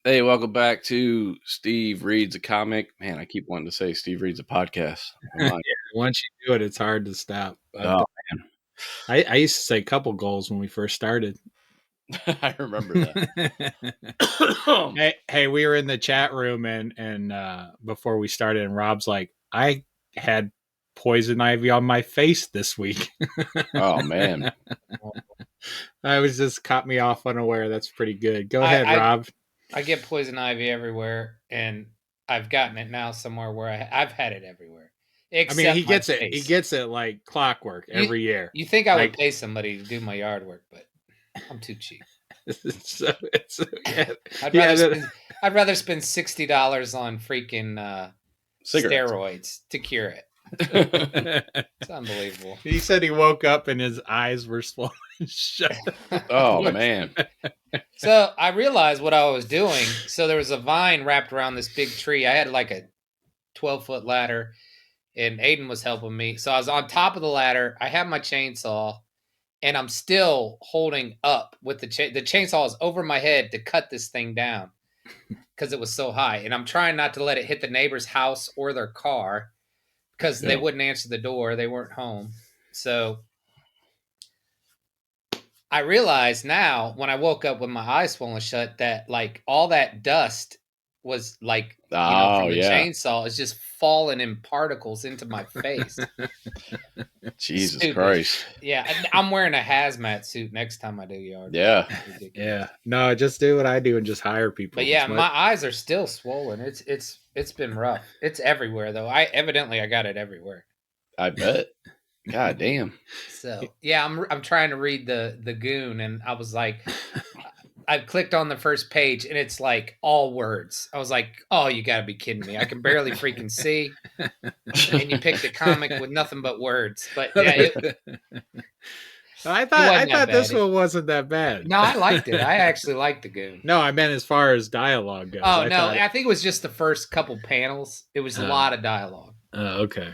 Hey, welcome back to Steve Reads a Comic. Man, I keep wanting to say Steve Reads a Podcast. Yeah, once you do it, it's hard to stop. Oh, I used to say couple goals when we first started. I remember that. Hey, we were in the chat room and before we started, and Rob's like, I had poison ivy on my face this week. Oh, man. I was just caught me off unaware. That's pretty good. Go ahead, Rob. I get poison ivy everywhere, and I've gotten it now somewhere where I've had it everywhere. I mean, he gets it. He gets it like clockwork every year. You think I would pay somebody to do my yard work, but I'm too cheap. I'd rather spend $60 on freaking steroids to cure it. It's unbelievable. He said he woke up and his eyes were swollen shut. Oh, man. So I realized what I was doing. So there was a vine wrapped around this big tree. I had like a 12-foot ladder, and Aiden was helping me. So I was on top of the ladder. I have my chainsaw, and I'm still holding up with the chainsaw is over my head to cut this thing down because it was so high. And I'm trying not to let it hit the neighbor's house or their car because they wouldn't answer the door. They weren't home. So I realize now when I woke up with my eyes swollen shut that like all that dust was like from the chainsaw is just falling in particles into my face. Jesus Stupid. Christ. Yeah, I'm wearing a hazmat suit next time I do yard. Yeah. Yeah. No, just do what I do and just hire people. But yeah, my eyes are still swollen. It's been rough. It's everywhere though. I got it everywhere. I bet. God damn. So yeah, I'm trying to read the Goon, and I was like, I clicked on the first page, and it's like all words. I was like, oh, you got to be kidding me! I can barely freaking see, and you picked a comic with nothing but words. But yeah, I thought this one wasn't that bad. No, I liked it. I actually liked the Goon. No, I meant as far as dialogue goes. Oh no, I think it was just the first couple panels. It was a lot of dialogue. Okay.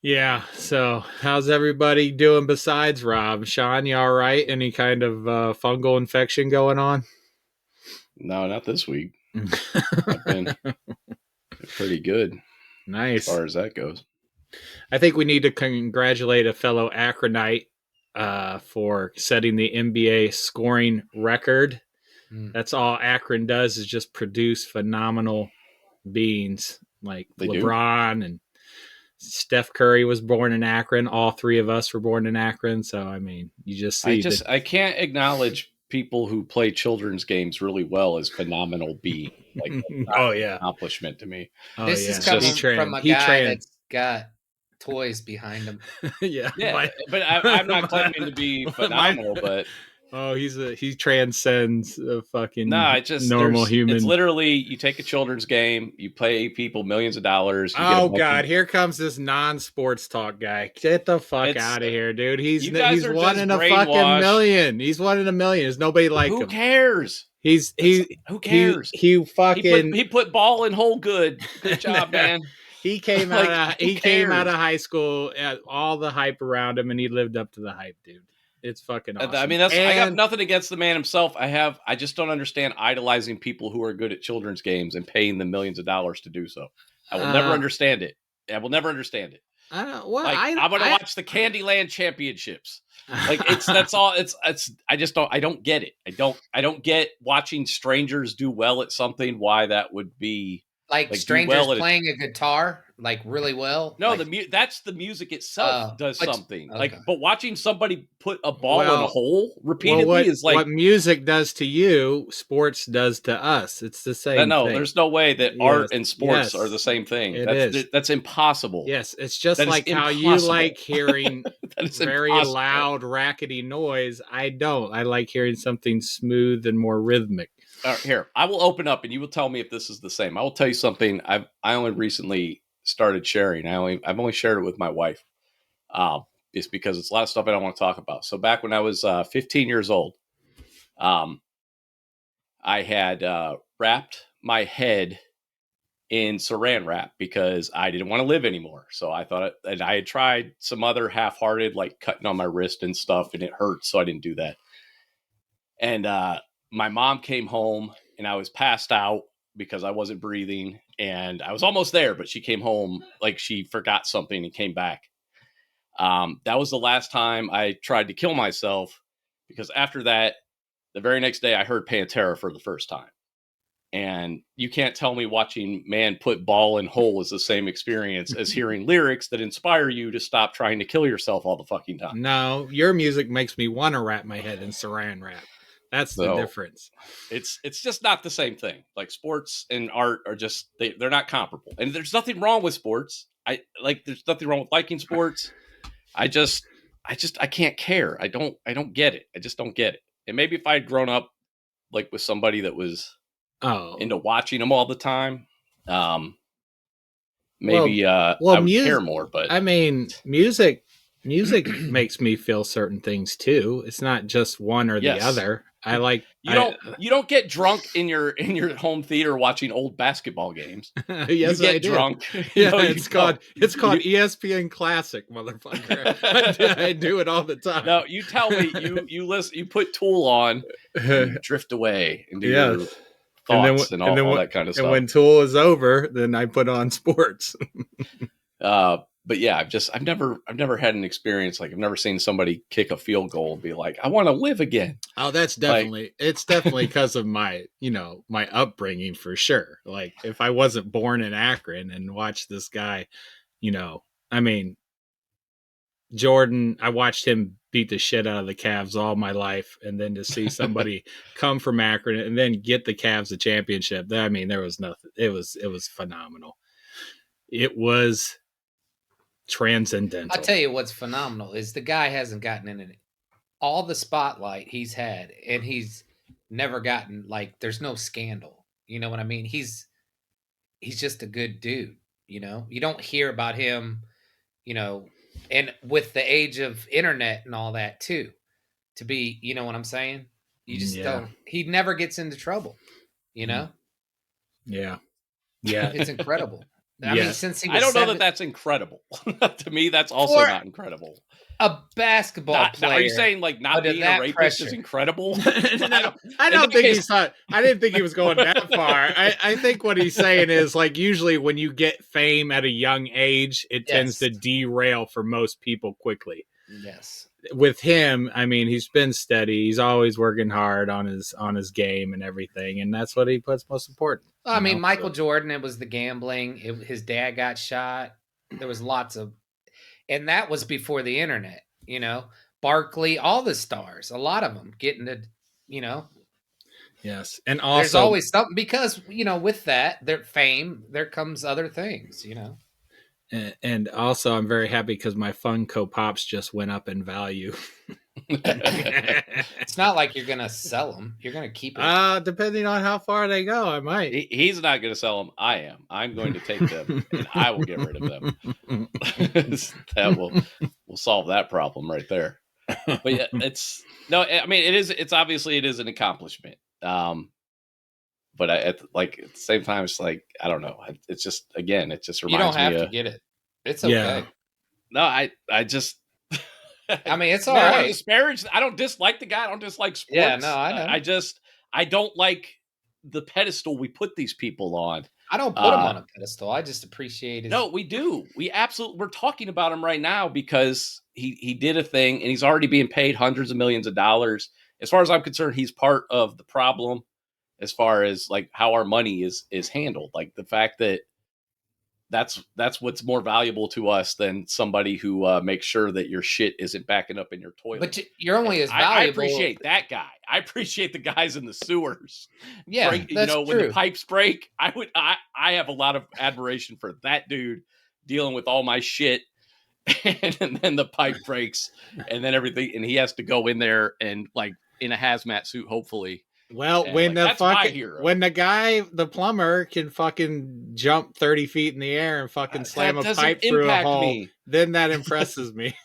Yeah, so how's everybody doing besides Rob? Shawn, you all right? Any kind of fungal infection going on? No, not this week. I've been pretty good. Nice. As far as that goes. I think we need to congratulate a fellow Akronite for setting the NBA scoring record. That's all Akron does is just produce phenomenal beings like LeBron and Steph Curry was born in Akron. All three of us were born in Akron. So, I mean, you just see. I can't acknowledge people who play children's games really well as phenomenal beings. Like, accomplishment to me. This is coming from a guy that's got toys behind him. Yeah. But I'm not claiming to be phenomenal, but. Oh, he transcends a fucking normal human. It's literally you take a children's game, you pay people millions of dollars. Oh God, here comes this non-sports talk guy. Get the fuck out of here, dude. He's one in a fucking million. He's one in a million. There's nobody like him. Who cares? Who cares? He put ball in hole good. Good job, man. He came came out of high school at all the hype around him, and he lived up to the hype, dude. It's fucking awesome. I mean, I got nothing against the man himself. I just don't understand idolizing people who are good at children's games and paying them millions of dollars to do so. I will never understand it. I will never understand it. I'm going to watch the Candyland Championships. Like that's all. I don't get it. I don't get watching strangers do well at something. Why that would be like strangers playing a guitar. Like really well. No, that's the music itself does something. Okay. But watching somebody put a ball in a hole repeatedly is like what music does to you, sports does to us. It's the same. No, thing. There's no way that art and sports are the same thing. That's impossible. Yes, it's just like how you like hearing very loud, rackety noise. I don't. I like hearing something smooth and more rhythmic. Here, I will open up, and you will tell me if this is the same. I will tell you something. I only recently started sharing. I've only shared it with my wife. It's because it's a lot of stuff I don't want to talk about. So back when I was 15 years old, I had wrapped my head in saran wrap because I didn't want to live anymore. So I thought, and I had tried some other half-hearted, like cutting on my wrist and stuff, and it hurt, so I didn't do that. And my mom came home and I was passed out because I wasn't breathing, and I was almost there, but she came home like she forgot something and came back. That was the last time I tried to kill myself, because after that, the very next day I heard Pantera for the first time. And you can't tell me watching Man Put Ball in Hole is the same experience as hearing lyrics that inspire you to stop trying to kill yourself all the fucking time. No, your music makes me want to wrap my head in saran wrap. That's the difference. It's just not the same thing. Like, sports and art are just, they're not comparable. And there's nothing wrong with sports. There's nothing wrong with liking sports. I can't care. I don't get it. I just don't get it. And maybe if I had grown up like with somebody that was into watching them all the time, maybe I would care more. But I mean, music makes me feel certain things too. It's not just one or the other. You don't get drunk in your home theater watching old basketball games. Yes, you get I do. drunk. Yeah, it's called ESPN Classic, motherfucker. I do it all the time. No, you tell me you listen. You put Tool on, and drift away into your thoughts and all that kind of stuff. And when Tool is over, then I put on sports. But yeah, I've never had an experience like, I've never seen somebody kick a field goal and be like, I want to live again. Oh, it's definitely because of my upbringing, for sure. Like, if I wasn't born in Akron and watched this guy, I mean, Jordan, I watched him beat the shit out of the Cavs all my life, and then to see somebody come from Akron and then get the Cavs a championship, I mean, there was nothing. It was phenomenal. It was transcendental. I'll tell you what's phenomenal is the guy hasn't gotten in it. All the spotlight he's had, and he's never gotten, like, there's no scandal. You know what I mean? He's just a good dude. You don't hear about him, and with the age of internet and all that too, to be, you know what I'm saying? You just don't. He never gets into trouble. Yeah. Yeah. It's incredible. I mean, since he was I don't know that that's incredible. To me, that's also not incredible. A basketball player. Are you saying like not being a rapist is incredible? No, I don't think he's thought. I didn't think he was going that far. I think what he's saying is, like, usually when you get fame at a young age, it tends to derail for most people quickly. Yes. With him, I mean, he's been steady. He's always working hard on his game and everything, and that's what he puts most important. I mean, Michael Jordan, it was the gambling. His dad got shot. There was lots of, and that was before the internet. Barkley, all the stars, a lot of them getting to, Yes, and also there's always something, because with that, their fame, there comes other things. And also, I'm very happy because my Funko Pops just went up in value. It's not like you're going to sell them. You're going to keep it. Depending on how far they go, I might. He's not going to sell them. I am. I'm going to take them, and I will get rid of them. We'll solve that problem right there. But yeah, it's obviously an accomplishment. But at the same time, it's like, I don't know. It's just, again, it just reminds me. You don't have to get it. It's okay. Yeah. No, I just. I mean, it's all right. I don't dislike the guy. I don't dislike sports. Yeah, no, I know. I don't like the pedestal we put these people on. I don't put him on a pedestal. I just appreciate it. No, we do. We're talking about him right now because he did a thing, and he's already being paid hundreds of millions of dollars. As far as I'm concerned, he's part of the problem. As far as like how our money is handled, like the fact that that's what's more valuable to us than somebody who makes sure that your shit isn't backing up in your toilet. But you're only as valuable. I appreciate that guy. I appreciate the guys in the sewers. Yeah, that's true. When the pipes break, I have a lot of admiration for that dude dealing with all my shit, and then the pipe breaks, and then everything, and he has to go in there and, like, in a hazmat suit, hopefully. Well, and when the guy, the plumber, can fucking jump 30 feet in the air and fucking slam a pipe through a hole, then that impresses me.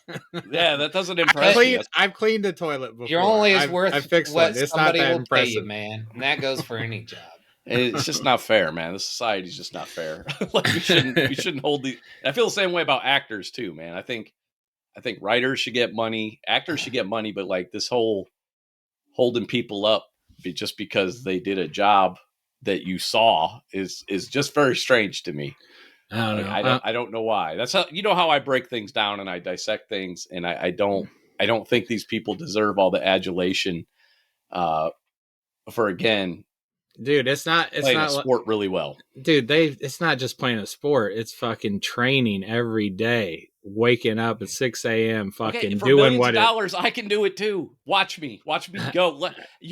Yeah, that doesn't impress me. I've cleaned a toilet before. You're only as worth I fixed what it's somebody not that will impressive. pay you, man. And that goes for any job. It's just not fair, man. The society's just not fair. Like, we shouldn't hold the. I feel the same way about actors too, man. I think writers should get money, actors should get money, but like this whole holding people up just because they did a job that you saw is just very strange to me. I don't Like, know. I don't know why. That's how, how I break things down and I dissect things, and I don't think these people deserve all the adulation for, again, Dude, it's not playing a sport really well. Dude, it's not just playing a sport. It's fucking training every day, waking up at 6 a.m. fucking for doing millions of dollars, I can do it too. Watch me go.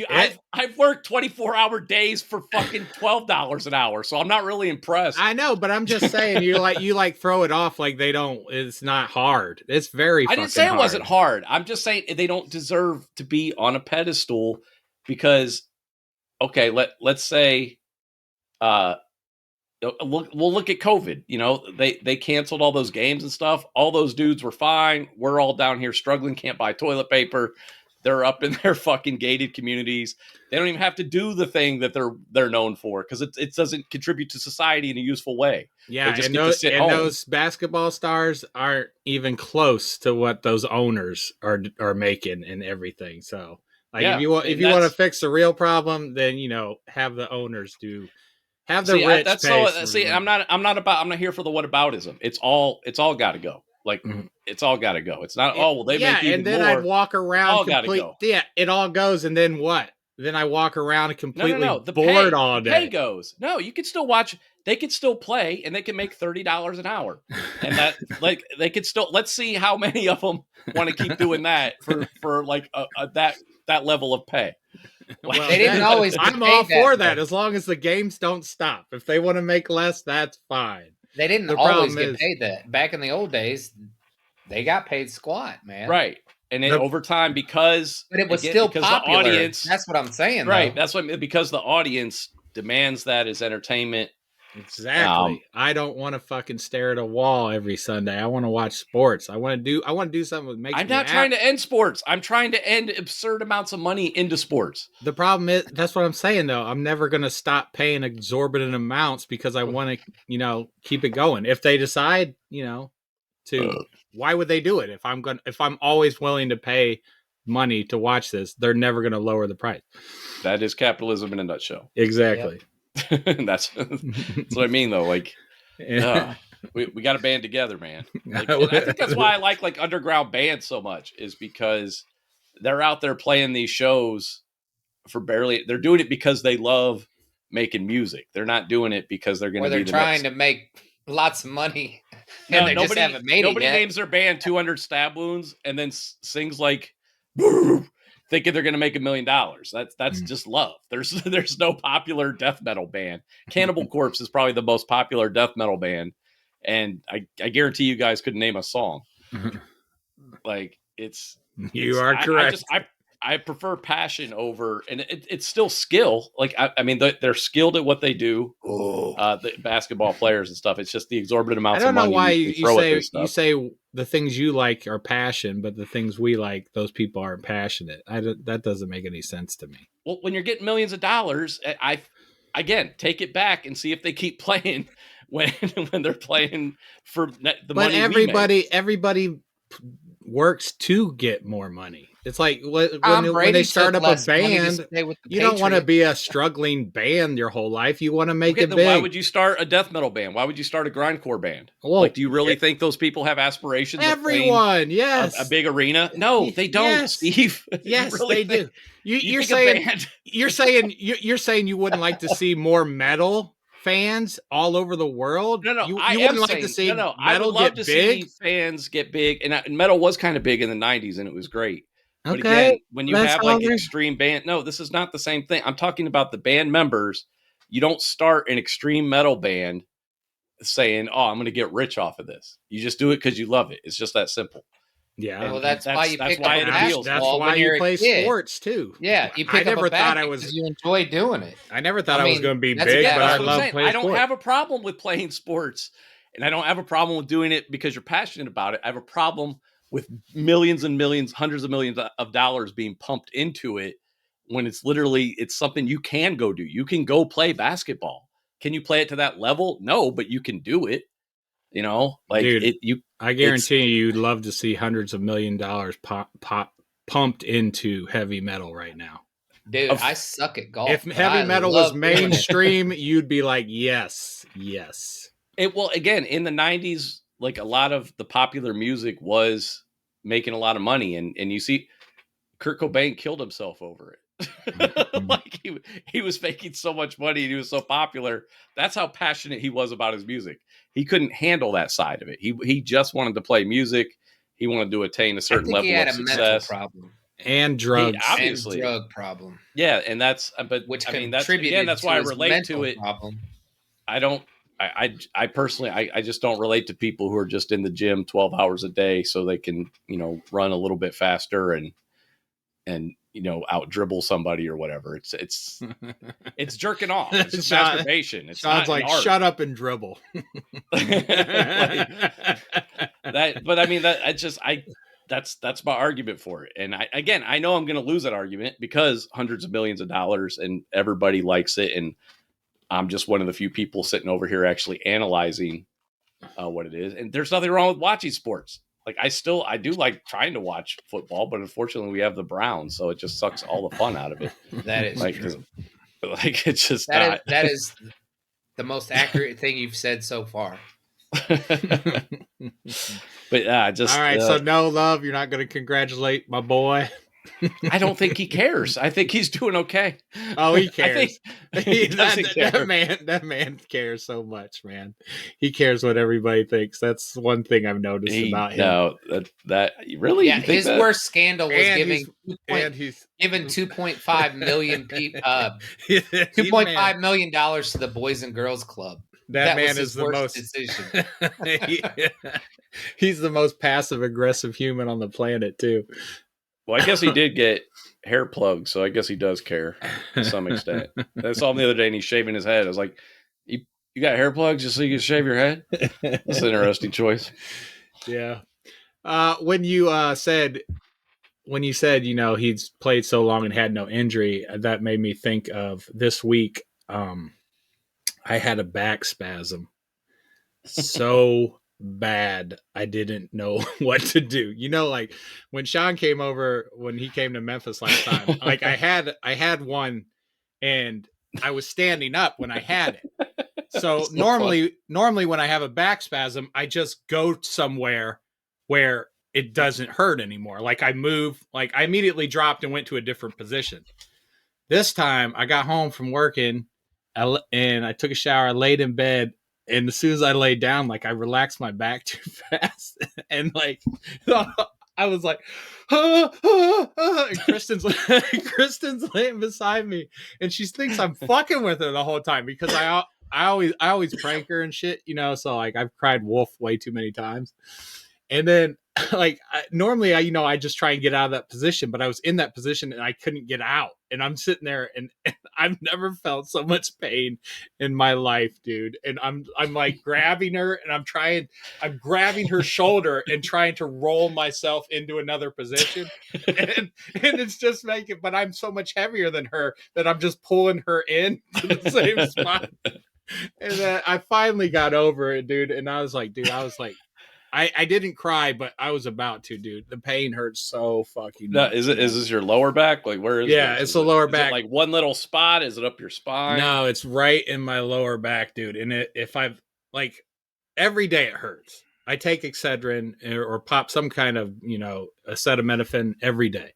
I've worked 24-hour days for fucking $12 an hour, so I'm not really impressed. I know, but I'm just saying, you throw it off like they don't. It's not hard. It's very. I didn't say it wasn't hard. I'm just saying they don't deserve to be on a pedestal because, okay, let's say, we'll look at COVID. They canceled all those games and stuff. All those dudes were fine. We're all down here struggling, can't buy toilet paper. They're up in their fucking gated communities. They don't even have to do the thing that they're known for because it doesn't contribute to society in a useful way. Yeah, they just get to sit home. Those basketball stars aren't even close to what those owners are making and everything. So, like, if you want to fix the real problem, then have the owners do. Have the rich pay. I'm not here for the whataboutism. It's all got to go. Like, it's all got to go. It's not, they make even and then more. I'd walk around go. Yeah, it all goes, and then what? Then I walk around completely The bored all day. The pay goes. No, you can still watch. They can still play, and they can make $30 an hour. And that, like, they could still. Let's see how many of them want to keep doing that for like that level of pay. Well, they didn't always. I'm all for that as long as the games don't stop. If they want to make less, that's fine. They didn't always get paid that. Back in the old days, they got paid squat, man. Right. And then over time, because... But it was still popular. The audience, that's what I'm saying, right. Though. That's what, because the audience demands that as entertainment. Exactly. I don't want to fucking stare at a wall every Sunday. I want to watch sports. I want to do something that makes me I'm not trying to end sports. I'm trying to end absurd amounts of money into sports. The problem is, that's what I'm saying, though. I'm never going to stop paying exorbitant amounts because I want to, keep it going. If they decide, why would they do it? If I'm always willing to pay money to watch this, they're never going to lower the price. That is capitalism in a nutshell. Exactly. Yep. that's what I mean, though. Like, we got to band together, man. Like, I think that's why I like underground bands so much, is because they're out there playing these shows for barely. They're doing it because they love making music. They're not doing it because they're going to be trying to make lots of money. And they just haven't made it yet. Nobody names their band 200 Stab Wounds and then sings like thinking they're going to make $1 million. That's just love. There's no popular death metal band. Cannibal Corpse is probably the most popular death metal band, and I guarantee you guys couldn't name a song. Like, you are correct. I prefer passion over, and it's still skill. Like, I mean, they're skilled at what they do. The basketball players and stuff. It's just the exorbitant amounts of money. I don't know why you say the things you like are passion, but the things we like, those people aren't passionate. That doesn't make any sense to me. Well, when you're getting millions of dollars, again, take it back and see if they keep playing when they're playing for the money. But everybody works to get more money. It's like when they start up a band, you don't want to be a struggling band your whole life. You want to make it big. Why would you start a death metal band? Why would you start a grindcore band? Well, do you really think those people have aspirations? Everyone, yes. A big arena? No, they don't, yes. Steve. Yes, they do. You're saying you wouldn't like to see more metal fans all over the world? No, you wouldn't like to see metal I would love to big? see fans get big, and metal was kind of big in the 90s, and it was great. But okay, again, when you have like extreme band, no, this is not the same thing. I'm talking about the band members. You don't start an extreme metal band saying, "Oh, I'm going to get rich off of this." You just do it because you love it. It's just that simple. Yeah, well, that's why you pick up it appeals. That's why you play sports too. Yeah, you pick up a bag because you enjoy doing it. I never thought I was going to be big, but I love playing sports. I don't have a problem with playing sports, and I don't have a problem with doing it because you're passionate about it. I have a problem with millions and millions, hundreds of millions of dollars being pumped into it when it's something you can go do. You can go play basketball. Can you play it to that level? No, but you can do it. Dude, I guarantee you'd love to see hundreds of $1 million pumped into heavy metal right now. Dude, I suck at golf. If heavy metal was mainstream, you'd be like, yes. Well, again, in the 90s, like a lot of the popular music was making a lot of money. And you see, Kurt Cobain killed himself over it. Like he was making so much money and he was so popular. That's how passionate he was about his music. He couldn't handle that side of it. He just wanted to play music. He wanted to attain a certain level of success. Mental problem. And drugs. Obviously. And drug problem. Yeah, and that's which I mean that's why I relate to it. Problem. I personally I just don't relate to people who are just in the gym 12 hours a day so they can, run a little bit faster and out dribble somebody or whatever. It's jerking off. It's just masturbation. It's Shawn's like, shut up and dribble. That, but I mean that's my argument for it. And I know I'm going to lose that argument because hundreds of millions of dollars and everybody likes it. And I'm just one of the few people sitting over here actually analyzing what it is. And there's nothing wrong with watching sports. Like I do like trying to watch football, but unfortunately we have the Browns, so it just sucks all the fun out of it. That is true. Like it's just that is the most accurate thing you've said so far. But just all right. So no love. You're not going to congratulate my boy. I don't think he cares. I think he's doing okay. Oh, he cares. He doesn't care. That man cares so much, man. He cares what everybody thinks. That's one thing I've noticed about him. No, that really. Yeah, his worst scandal was giving 2.5 million people, $2.5 million to the Boys and Girls Club. That man is the most decision. He's the most passive aggressive human on the planet, too. Well, I guess he did get hair plugs, so I guess he does care to some extent. I saw him the other day and he's shaving his head. I was like, you got hair plugs just so you can shave your head? That's an interesting choice. Yeah. When you said, he's played so long and had no injury, that made me think of this week. I had a back spasm so bad I didn't know what to do. Like when Shawn came over, when he came to Memphis last time, like I had one and I was standing up when I had it. So normally when I have a back spasm, I just go somewhere where it doesn't hurt anymore. Like I move, like I immediately dropped and went to a different position. This time I got home from working and I took a shower, I laid in bed. And as soon as I laid down, like I relaxed my back too fast, and like I was like, and Kristen's laying beside me, and she thinks I'm fucking with her the whole time because I always prank her and shit, So like I've cried wolf way too many times, and then like normally I just try and get out of that position, but I was in that position and I couldn't get out, and I'm sitting there and I've never felt so much pain in my life, dude. And I'm like grabbing her and I'm grabbing her shoulder and trying to roll myself into another position, and it's just making, but I'm so much heavier than her that I'm just pulling her in to the same spot. And then I finally got over it, dude. And I was like, I didn't cry, but I was about to, dude. The pain hurts so fucking much. Is this your lower back? Like where is it? Yeah, it's the lower back. Is it like one little spot? Is it up your spine? No, it's right in my lower back, dude. And if I've like every day it hurts. I take Excedrin or pop some kind of, acetaminophen every day.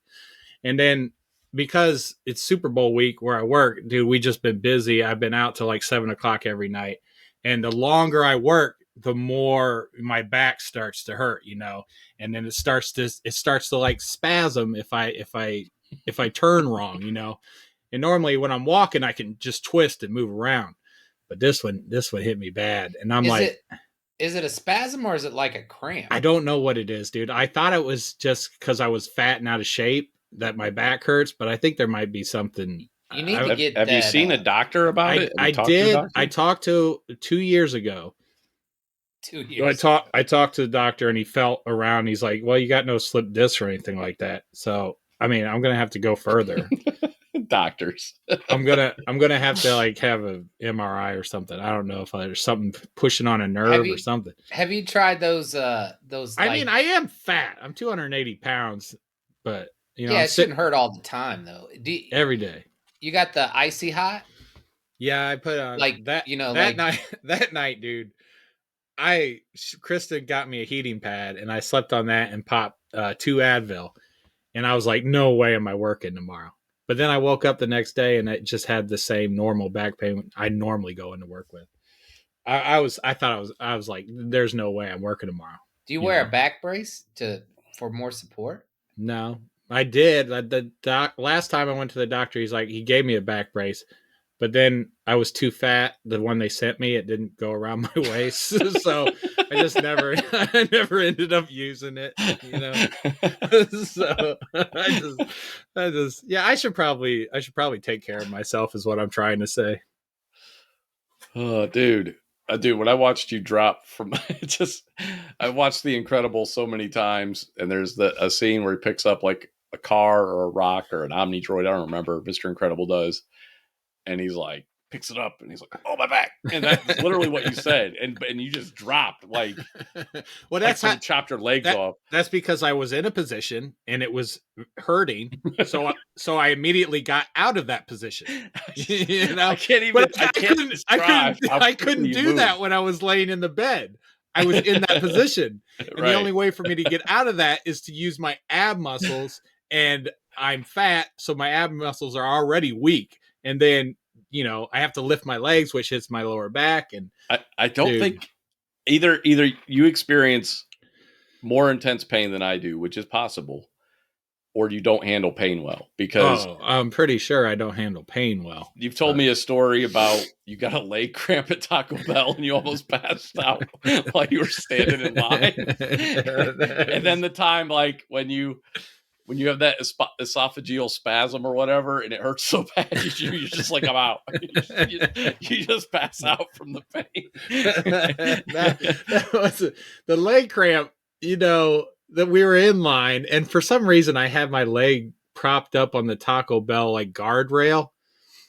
And then because it's Super Bowl week where I work, dude, we just been busy. I've been out till like 7:00 every night. And the longer I work, the more my back starts to hurt, and then it starts to like spasm if I turn wrong, and normally when I'm walking, I can just twist and move around, but this one hit me bad. And I'm is it a spasm or is it like a cramp? I don't know what it is, dude. I thought it was just cause I was fat and out of shape that my back hurts, but I think there might be something. You need to get have you seen a doctor about it? I did. I talked to 2 years ago. 2 years. So I talked to the doctor and he felt around. He's like, well, you got no slip disc or anything like that. So, I mean, I'm going to have to go further. Doctors. I'm going to have to like have a MRI or something. I don't know if there's something pushing on a nerve or something. Have you tried those? I mean, I am fat. I'm 280 pounds, but You know, Yeah, I'm it shouldn't sitting hurt all the time though. every day. You got the icy hot? Yeah, I put on Like, that you know, that like night. That night, dude. Krista got me a heating pad, and I slept on that and popped 2 Advil, and I was like, no way am I working tomorrow. But then I woke up the next day, and it just had the same normal back pain I normally go into work with. I was like, there's no way I'm working tomorrow. do you You wear know, a back brace for more support? no, I did. Last time I went to the doctor, he gave me a back brace, but then I was too fat. The one they sent me, it didn't go around my waist, so I just never, I never ended up using it. You know, so yeah. I should probably take care of myself, is what I'm trying to say. Oh, dude. Dude, when I watched you drop from I watched The Incredibles so many times, and there's a scene where he picks up like a car or a rock or an Omni droid. I don't remember. Mr. Incredible does. And he's like, picks it up and he's like, oh, my back. And that's literally what you said. And you just dropped like, Well, like someone chopped your legs off. That's because I was in a position and it was hurting. So I immediately got out of that position. You know, I can't even. But I couldn't do that when I was laying in the bed. I was in that position, and Right. the only way for me to get out of that is to use my ab muscles. And I'm fat, so my ab muscles are already weak. And then, you know, I have to lift my legs, which hits my lower back. And I don't think either you experience more intense pain than I do, which is possible, or you don't handle pain well, because I'm pretty sure I don't handle pain well. You've told me a story about you got a leg cramp at Taco Bell and you almost passed out while you were standing in line. And then the time, like when you have that esophageal spasm or whatever, and it hurts so bad, you're just like, I'm out. You just pass out from the pain. that was the leg cramp, you know, that we were in line. And for some reason, I had my leg propped up on the Taco Bell, like guardrail.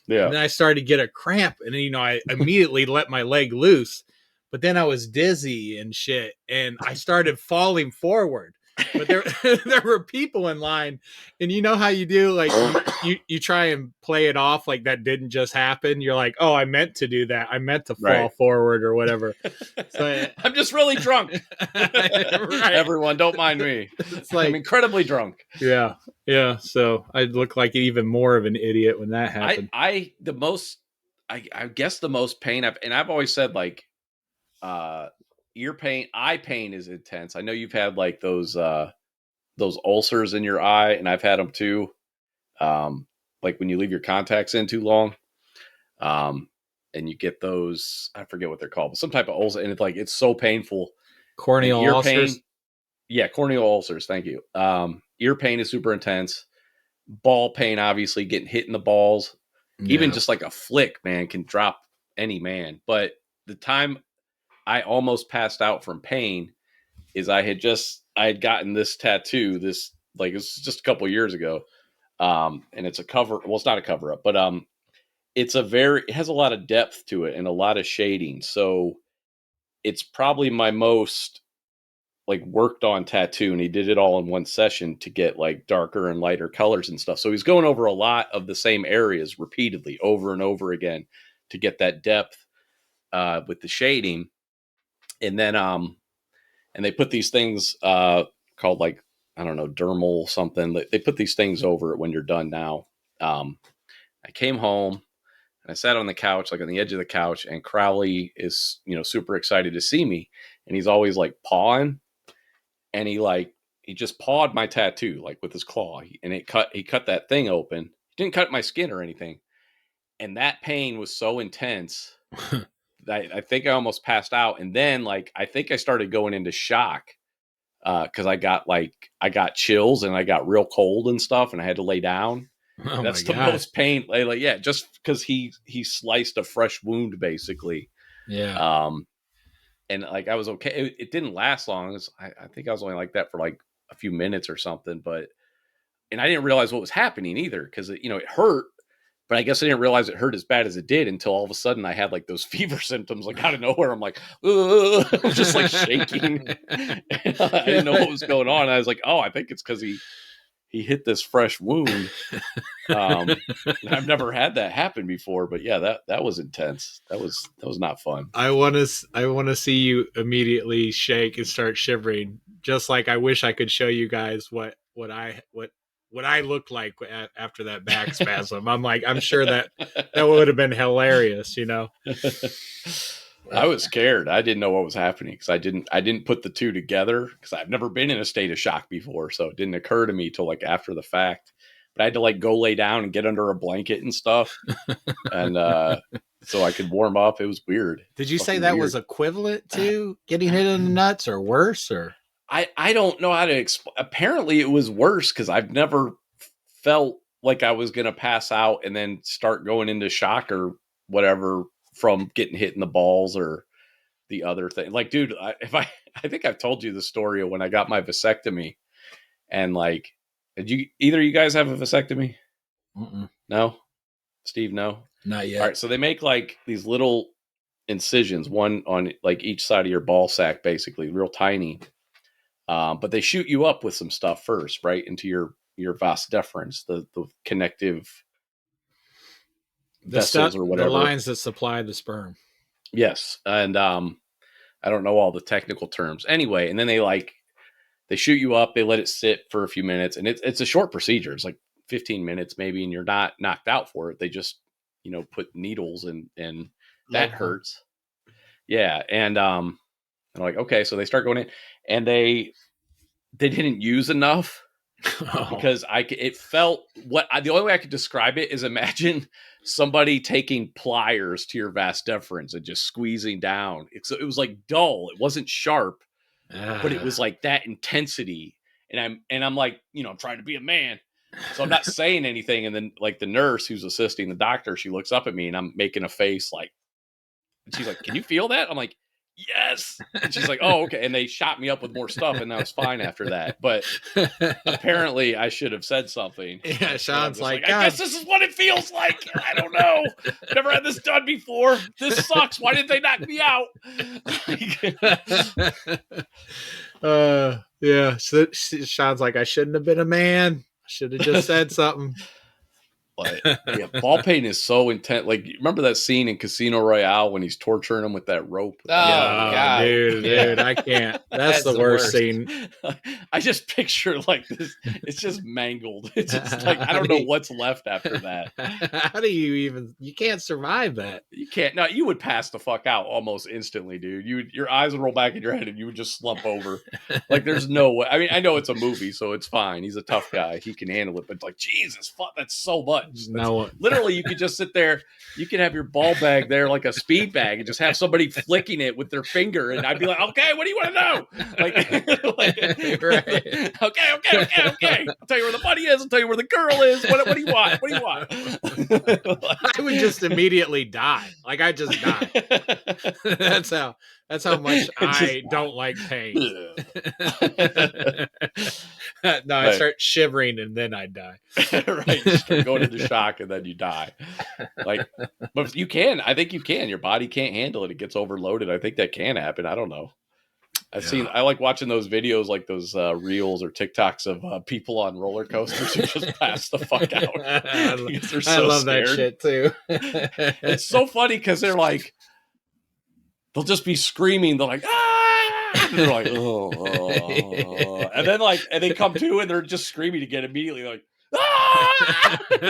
Yeah. And then I started to get a cramp. And then, you know, I immediately let my leg loose. But then I was dizzy and shit. And I started falling forward. But there were people in line, and you know how you do, like you try and play it off like that didn't just happen. You're like, oh, I meant to do that. I meant to fall forward or whatever. So I'm just really drunk. Right. Everyone, don't mind me. It's like, I'm incredibly drunk. Yeah. So I look like even more of an idiot when that happened. I guess the most pain I've always said, like, ear pain, eye pain is intense. I know you've had like those ulcers in your eye, and I've had them too. Like when you leave your contacts in too long, and you get those, I forget what they're called, but some type of ulcer, and it's so painful. Corneal ear ulcers. Pain, yeah, corneal ulcers. Thank you. Ear pain is super intense. Ball pain, obviously, getting hit in the balls. Yeah. Even just like a flick, man, can drop any man. But the time I almost passed out from pain is I had gotten this tattoo, this, like, it's just a couple years ago. And it's a cover. Well, it's not a cover up, but, it has a lot of depth to it and a lot of shading. So it's probably my most like worked on tattoo, and he did it all in one session to get like darker and lighter colors and stuff. So he's going over a lot of the same areas repeatedly over and over again to get that depth, with the shading. And then, and they put these things called, like, I don't know, dermal something. They put these things over it when you're done now. I came home and I sat on the couch, like on the edge of the couch, and Crowley is, super excited to see me. And he's always like pawing, and he just pawed my tattoo, like with his claw, and he cut that thing open. He didn't cut my skin or anything. And that pain was so intense I think I almost passed out. And then, like, I think I started going into shock, because I got chills and I got real cold and stuff, and I had to lay down. Oh, that's the most pain. Like, yeah, just because he sliced a fresh wound, basically. Yeah. And like I was okay. It didn't last long. I think I was only like that for like a few minutes or something. And I didn't realize what was happening either, because it hurt. But I guess I didn't realize it hurt as bad as it did until all of a sudden I had like those fever symptoms, like out of nowhere. I'm like, I was just like shaking. I didn't know what was going on. I was like, oh, I think it's because he he hit this fresh wound. I've never had that happen before, but yeah, that was intense. That was not fun. I want to see you immediately shake and start shivering, just like I wish I could show you guys what I looked like after that back spasm. I'm sure that would have been hilarious, you know. I was scared. I didn't know what was happening because I didn't put the two together because I've never been in a state of shock before, so it didn't occur to me till like after the fact. But I had to like go lay down and get under a blanket and stuff, and so I could warm up. It was weird. Did you say that was equivalent to getting hit in the nuts, or worse? Or I don't know how to explain. Apparently, it was worse because I've never felt like I was gonna pass out and then start going into shock or whatever from getting hit in the balls or the other thing. Like, dude, I think I've told you the story of when I got my vasectomy, and like, did either of you guys have a vasectomy? Mm-mm. No, Steve, no, not yet. All right, so they make like these little incisions, one on like each side of your ball sack, basically, real tiny. But they shoot you up with some stuff first, right, into your vas deferens, the connective vessels or whatever, the lines that supply the sperm. Yes, and I don't know all the technical terms. Anyway, and then they shoot you up, they let it sit for a few minutes, and it's a short procedure. It's like 15 minutes maybe, and you're not knocked out for it. They just, put needles and that hurts. Yeah, and I'm like, okay, so they start going in, and they didn't use enough. Because it felt the only way I could describe it is imagine somebody taking pliers to your vas deferens and just squeezing down. It was like dull. It wasn't sharp, but it was like that intensity. And I'm like, I'm trying to be a man, so I'm not saying anything. And then like the nurse who's assisting the doctor, she looks up at me and I'm making a face like, and she's like, "Can you feel that?" I'm like, "Yes." And she's like, "Oh, okay." And they shot me up with more stuff, and I was fine after that. But apparently, I should have said something. Yeah, Shawn's like, I guess this is what it feels like. I don't know. Never had this done before. This sucks. Why did they knock me out? Yeah. So Shawn's like, I shouldn't have been a man. I should have just said something. But yeah, ball pain is so intense. Like, remember that scene in Casino Royale when he's torturing him with that rope? Oh, God. Dude, I can't. That's the worst scene. I just picture like this. It's just mangled. It's just like, I don't know what's left after that. How do you can't survive that. You can't. No, you would pass the fuck out almost instantly, dude. Your eyes would roll back in your head and you would just slump over. Like, there's no way. I mean, I know it's a movie, so it's fine. He's a tough guy. He can handle it. But like, Jesus, fuck, that's so much. No, literally, you could just sit there. You could have your ball bag there like a speed bag and just have somebody flicking it with their finger, and I'd be like, "Okay, what do you want to know?" Right. Okay. I'll tell you where the money is. I'll tell you where the girl is. What do you want? What do you want? I would just immediately die. Like, I just die. That's how much I don't like pain. No, I start shivering and then I die. Right, you start going into shock and then you die. Like, but you can. I think you can. Your body can't handle it. It gets overloaded. I think that can happen. I don't know. I like watching those videos, like those reels or TikToks of people on roller coasters who just pass the fuck out. Because they're so I love scared. that shit too. It's so funny because they're like, they'll just be screaming. They're like, ah! And they're like, oh. And then and they come to and they're just screaming again immediately. They're like, ah! Go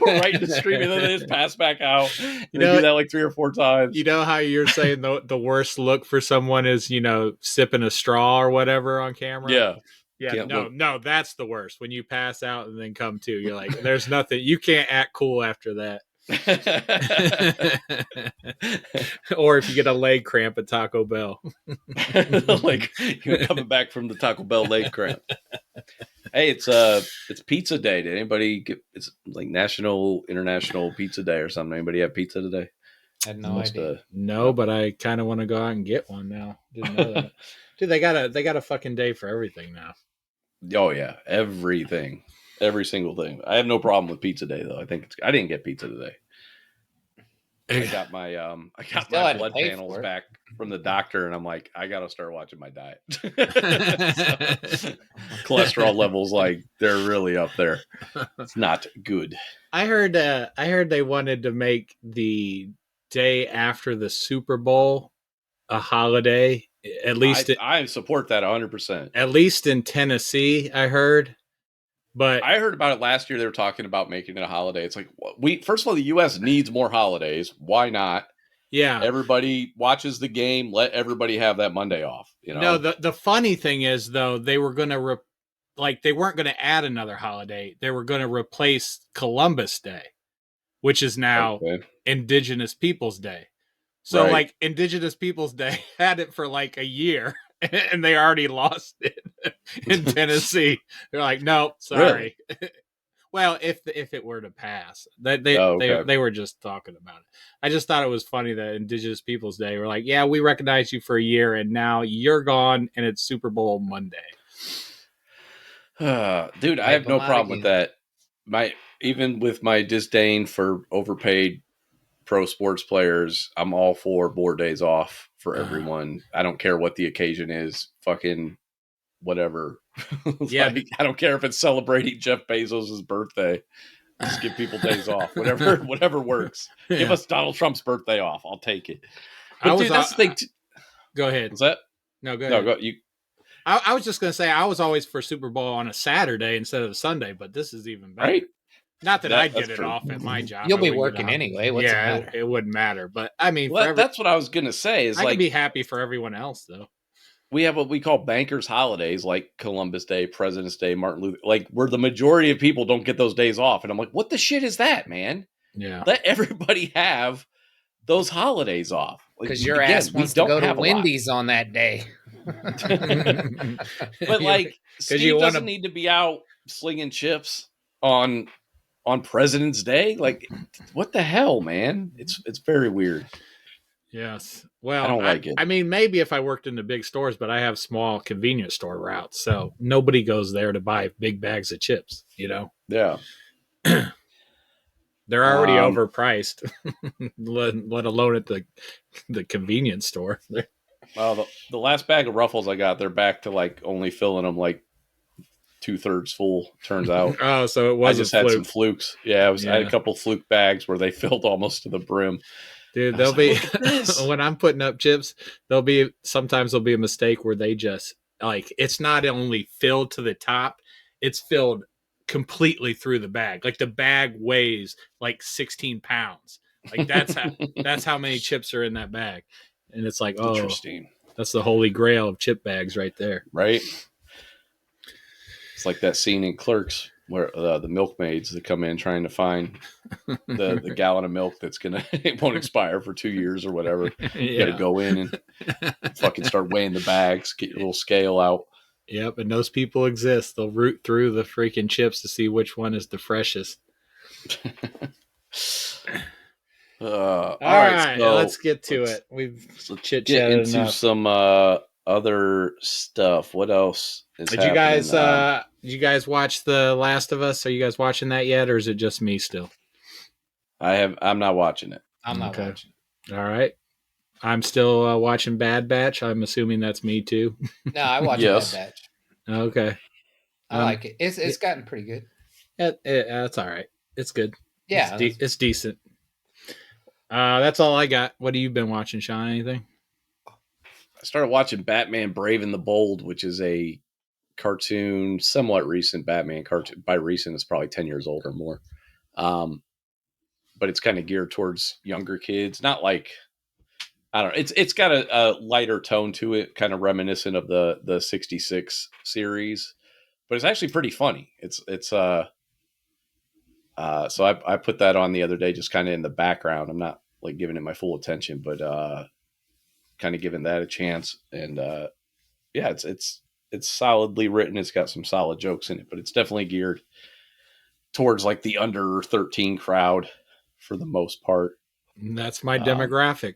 right into screaming, and then they just pass back out. They do that like 3 or 4 times. You know how you're saying the worst look for someone is, sipping a straw or whatever on camera? Yeah. Yeah, no, that's the worst. When you pass out and then come to, you're like, there's nothing. You can't act cool after that. Or if you get a leg cramp at Taco Bell. Like, you're coming back from the Taco Bell leg cramp. Hey, it's pizza day. Did anybody it's like National International Pizza Day or something? Anybody have pizza today? I had no idea. No, but I kind of want to go out and get one now. Didn't know that. Dude, they got a fucking day for everything now. Oh yeah, everything, every single thing. I have no problem with pizza day though. I didn't get pizza today. I got my still had to blood pay panels for it. back from the doctor, and I'm like, I gotta start watching my diet. So, cholesterol levels, like, they're really up there. It's not good. I heard they wanted to make the day after the Super Bowl a holiday. At least I support that 100%. at least in Tennessee, I heard. But I heard about it last year. They were talking about making it a holiday. It's like, first of all, the U.S. needs more holidays. Why not? yeah, Everybody watches the game. Let everybody have that Monday off. You no. know. The funny thing is though, they were going to they weren't going to add another holiday. They were going to replace Columbus Day, which is now Indigenous Peoples Day. So Right. like Indigenous Peoples Day had it for like a year and they already lost it in Tennessee. They're like, nope, sorry. Really? Well, if it were to pass, they were just talking about it. I just thought it was funny that Indigenous Peoples Day were like, yeah, we recognize you for a year and now you're gone and it's Super Bowl Monday. Dude, I have no problem with that. Even with my disdain for overpaid pro sports players, I'm all for board days off for everyone. I don't care what the occasion is. Fucking whatever. Yeah, I don't care if it's celebrating Jeff Bezos' birthday. Just give people days off. Whatever works. Yeah. Give us Donald Trump's birthday off. I'll take it. But dude, that's the thing. Go ahead. What's that? No, go ahead. No, go. I was just going to say I was always for Super Bowl on a Saturday instead of a Sunday, but this is even better. Right. Not that I'd get it off at my job. You'll be working anyway. What's it matter? It wouldn't matter. But I mean, that's what I was going to say. Is I can be happy for everyone else, though. We have what we call bankers' holidays, like Columbus Day, President's Day, Martin Luther, like where the majority of people don't get those days off. And I'm like, what the shit is that, man? Yeah. Let everybody have those holidays off. Because your ass wants to go to Wendy's on that day. But like, Steve doesn't need to be out slinging chips on President's Day. Like, what the hell, man? It's very weird. Yes. Well, I don't like it. I mean, maybe if I worked in the big stores, but I have small convenience store routes, so nobody goes there to buy big bags of chips. You know. Yeah. They're already overpriced, let alone at the convenience store. Well, the last bag of Ruffles I got, they're back to like only filling them like 2/3 full. Turns out. Oh, so it was. I just had some flukes. Yeah, I had a couple fluke bags where they filled almost to the brim. Dude, there'll be when I'm putting up chips, sometimes there'll be a mistake where they just like it's not only filled to the top, it's filled completely through the bag. Like the bag weighs like 16 pounds. Like that's how many chips are in that bag. And it's like, oh, interesting. That's the holy grail of chip bags right there. Right. It's like that scene in Clerks where the milkmaids that come in trying to find the gallon of milk that's it won't expire for 2 years or whatever. You got to go in and fucking start weighing the bags, get your little scale out. Yep, and those people exist. They'll root through the freaking chips to see which one is the freshest. All right, so let's get to it. We've chit-chatted into enough. Some other stuff. What else is happening? Did you guys watch The Last of Us? Are you guys watching that yet, or is it just me still? I'm not watching it. I'm not watching it. All right. I'm still watching Bad Batch. I'm assuming that's me too. No, I watch Bad Batch. Okay. I like it. It's gotten pretty good. That's all right. It's good. Yeah. It's decent. That's all I got. What have you been watching, Shawn? Anything? I started watching Batman Brave and the Bold, which is a cartoon, somewhat recent Batman cartoon. By recent, it's probably 10 years old or more. But it's kind of geared towards younger kids. Not like, I don't know. It's got a lighter tone to it, kind of reminiscent of the 66 series, but it's actually pretty funny. So I put that on the other day, just kind of in the background. I'm not like giving it my full attention, but kind of giving that a chance. And yeah, it's solidly written. It's got some solid jokes in it, but it's definitely geared towards like the under 13 crowd for the most part. That's my demographic.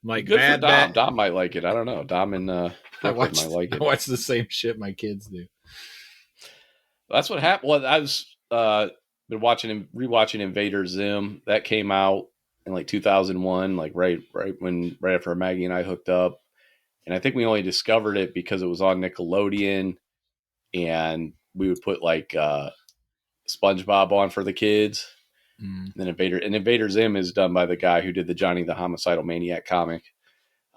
Like good for Dom. Dom might like it. I don't know. Dom and might like it. I watch the same shit my kids do. That's what happened. Well, I was been rewatching Invader Zim. That came out in like 2001, like right after Maggie and I hooked up. And I think we only discovered it because it was on Nickelodeon, and we would put like SpongeBob on for the kids. And then Invader Zim is done by the guy who did the Johnny the Homicidal Maniac comic.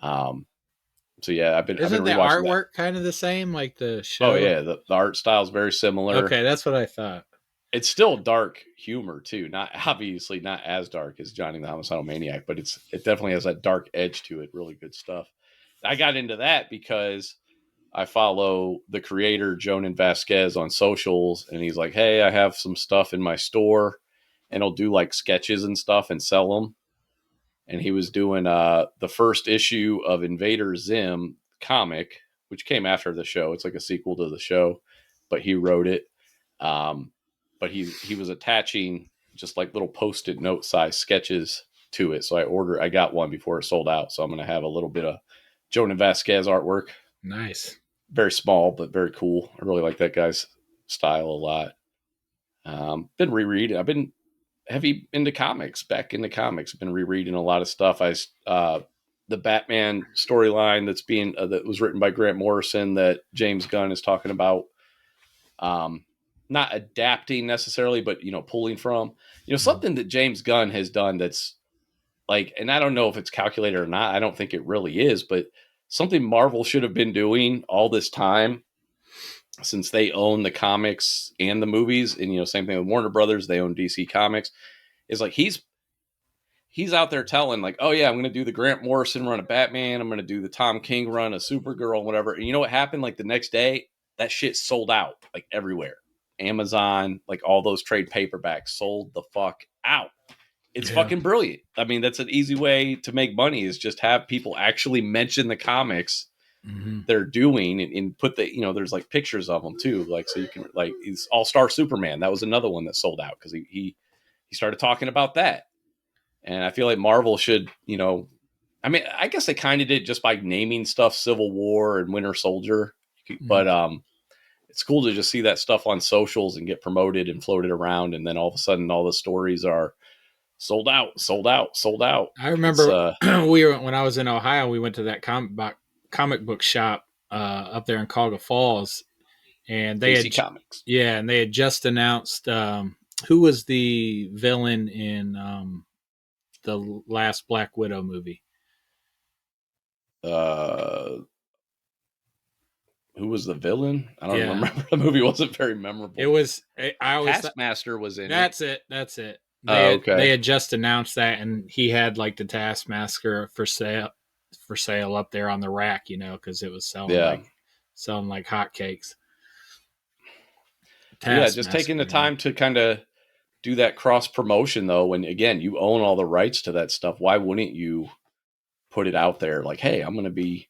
So yeah, I've been Isn't the rewatching artwork that. kind of the same, like the show? Oh yeah, the art style is very similar. Okay, that's what I thought. It's still dark humor too, not obviously not as dark as Johnny the Homicidal Maniac, but it definitely has that dark edge to it. Really good stuff. I got into that because I follow the creator Jonan Vasquez on socials, and he's like, "Hey, I have some stuff in my store, and he'll do like sketches and stuff and sell them." And he was doing the first issue of Invader Zim comic, which came after the show. It's like a sequel to the show, but he wrote it. But he was attaching just like little post-it note size sketches to it. So I got one before it sold out. So I'm going to have a little bit of Jonan Vasquez artwork. Nice. Very small, but very cool. I really like that guy's style a lot. Been rereading. I've been heavy into comics, back into comics. I've been rereading a lot of stuff. The Batman storyline that was written by Grant Morrison that James Gunn is talking about. Not adapting necessarily, but pulling from, something that James Gunn has done that's like, and I don't know if it's calculated or not. I don't think it really is, but something Marvel should have been doing all this time, since they own the comics and the movies, and same thing with Warner Brothers, they own DC Comics, is like he's out there telling like, oh yeah, I'm going to do the Grant Morrison run of Batman, I'm going to do the Tom King run of Supergirl, whatever. And you know what happened? Like the next day, that shit sold out like everywhere. Amazon, like all those trade paperbacks sold the fuck out. It's fucking brilliant. I mean, that's an easy way to make money, is just have people actually mention the comics they're doing, and put there's like pictures of them too. Like, so you can, like, he's All-Star Superman. That was another one that sold out because he started talking about that. And I feel like Marvel should, I mean, I guess they kind of did just by naming stuff Civil War and Winter Soldier, but it's cool to just see that stuff on socials and get promoted and floated around. And then all of a sudden, all the stories are sold out. I remember when I was in Ohio, we went to that comic book shop up there in Cuyahoga Falls, and they DC Comics. Yeah, and they had just announced who was the villain in the last Black Widow movie. Who was the villain? I don't remember. The movie wasn't very memorable. It was. I always Taskmaster was in That's it. That's it. Okay. They had just announced that, and he had like the Taskmaster for sale up there on the rack, because it was selling like hotcakes. Yeah, just taking the time to kind of do that cross promotion though. When again, you own all the rights to that stuff, why wouldn't you put it out there? Like, hey, I'm going to be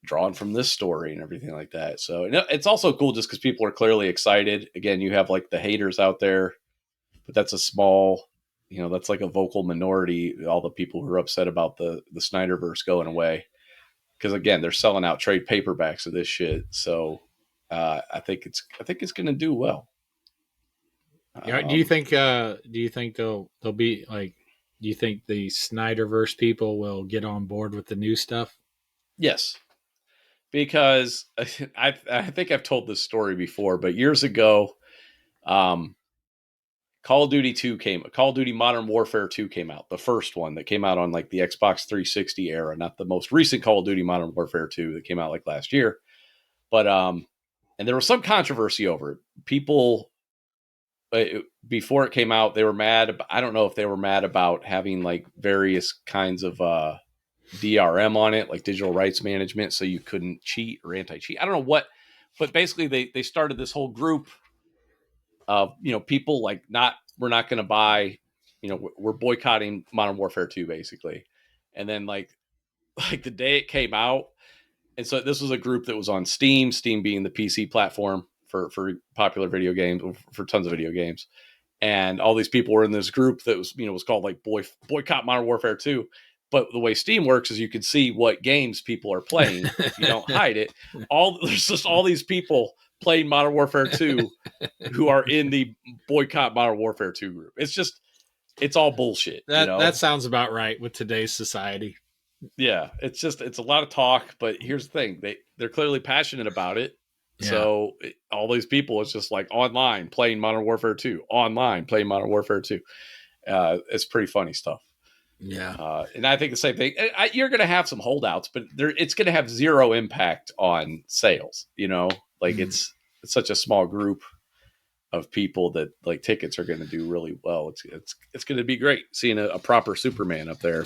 drawn from this story and everything like that. So it's also cool just because people are clearly excited. Again, you have like the haters out there, but that's a small, that's like a vocal minority. All the people who are upset about the Snyderverse going away, because again, they're selling out trade paperbacks of this shit. So I think it's going to do well. Do you think they'll be like? Do you think the Snyderverse people will get on board with the new stuff? Yes. Because I think I've told this story before, but years ago, Call of Duty Modern Warfare 2 came out. The first one that came out on like the Xbox 360 era, not the most recent Call of Duty Modern Warfare 2 that came out like last year. But, and there was some controversy over it. People, before it came out, they were mad. I don't know if they were mad about having like various kinds of, DRM on it, like digital rights management, so you couldn't cheat or anti-cheat. I don't know what, but basically they started this whole group of people like we're not going to buy, we're boycotting Modern Warfare 2 basically. And then like the day it came out, and so this was a group that was on Steam being the PC platform for popular video games, for tons of video games, and all these people were in this group that was called like boycott Modern Warfare 2. But the way Steam works is you can see what games people are playing if you don't hide it. There's just all these people playing Modern Warfare 2 who are in the boycott Modern Warfare 2 group. It's all bullshit. That sounds about right with today's society. Yeah, it's a lot of talk, but here's the thing. They're clearly passionate about it. Yeah. So all these people, it's just like online playing Modern Warfare 2, online playing Modern Warfare 2. It's pretty funny stuff. Yeah. And I think the same thing. You're going to have some holdouts, but it's going to have zero impact on sales. It's such a small group of people that like tickets are going to do really well. It's going to be great seeing a proper Superman up there.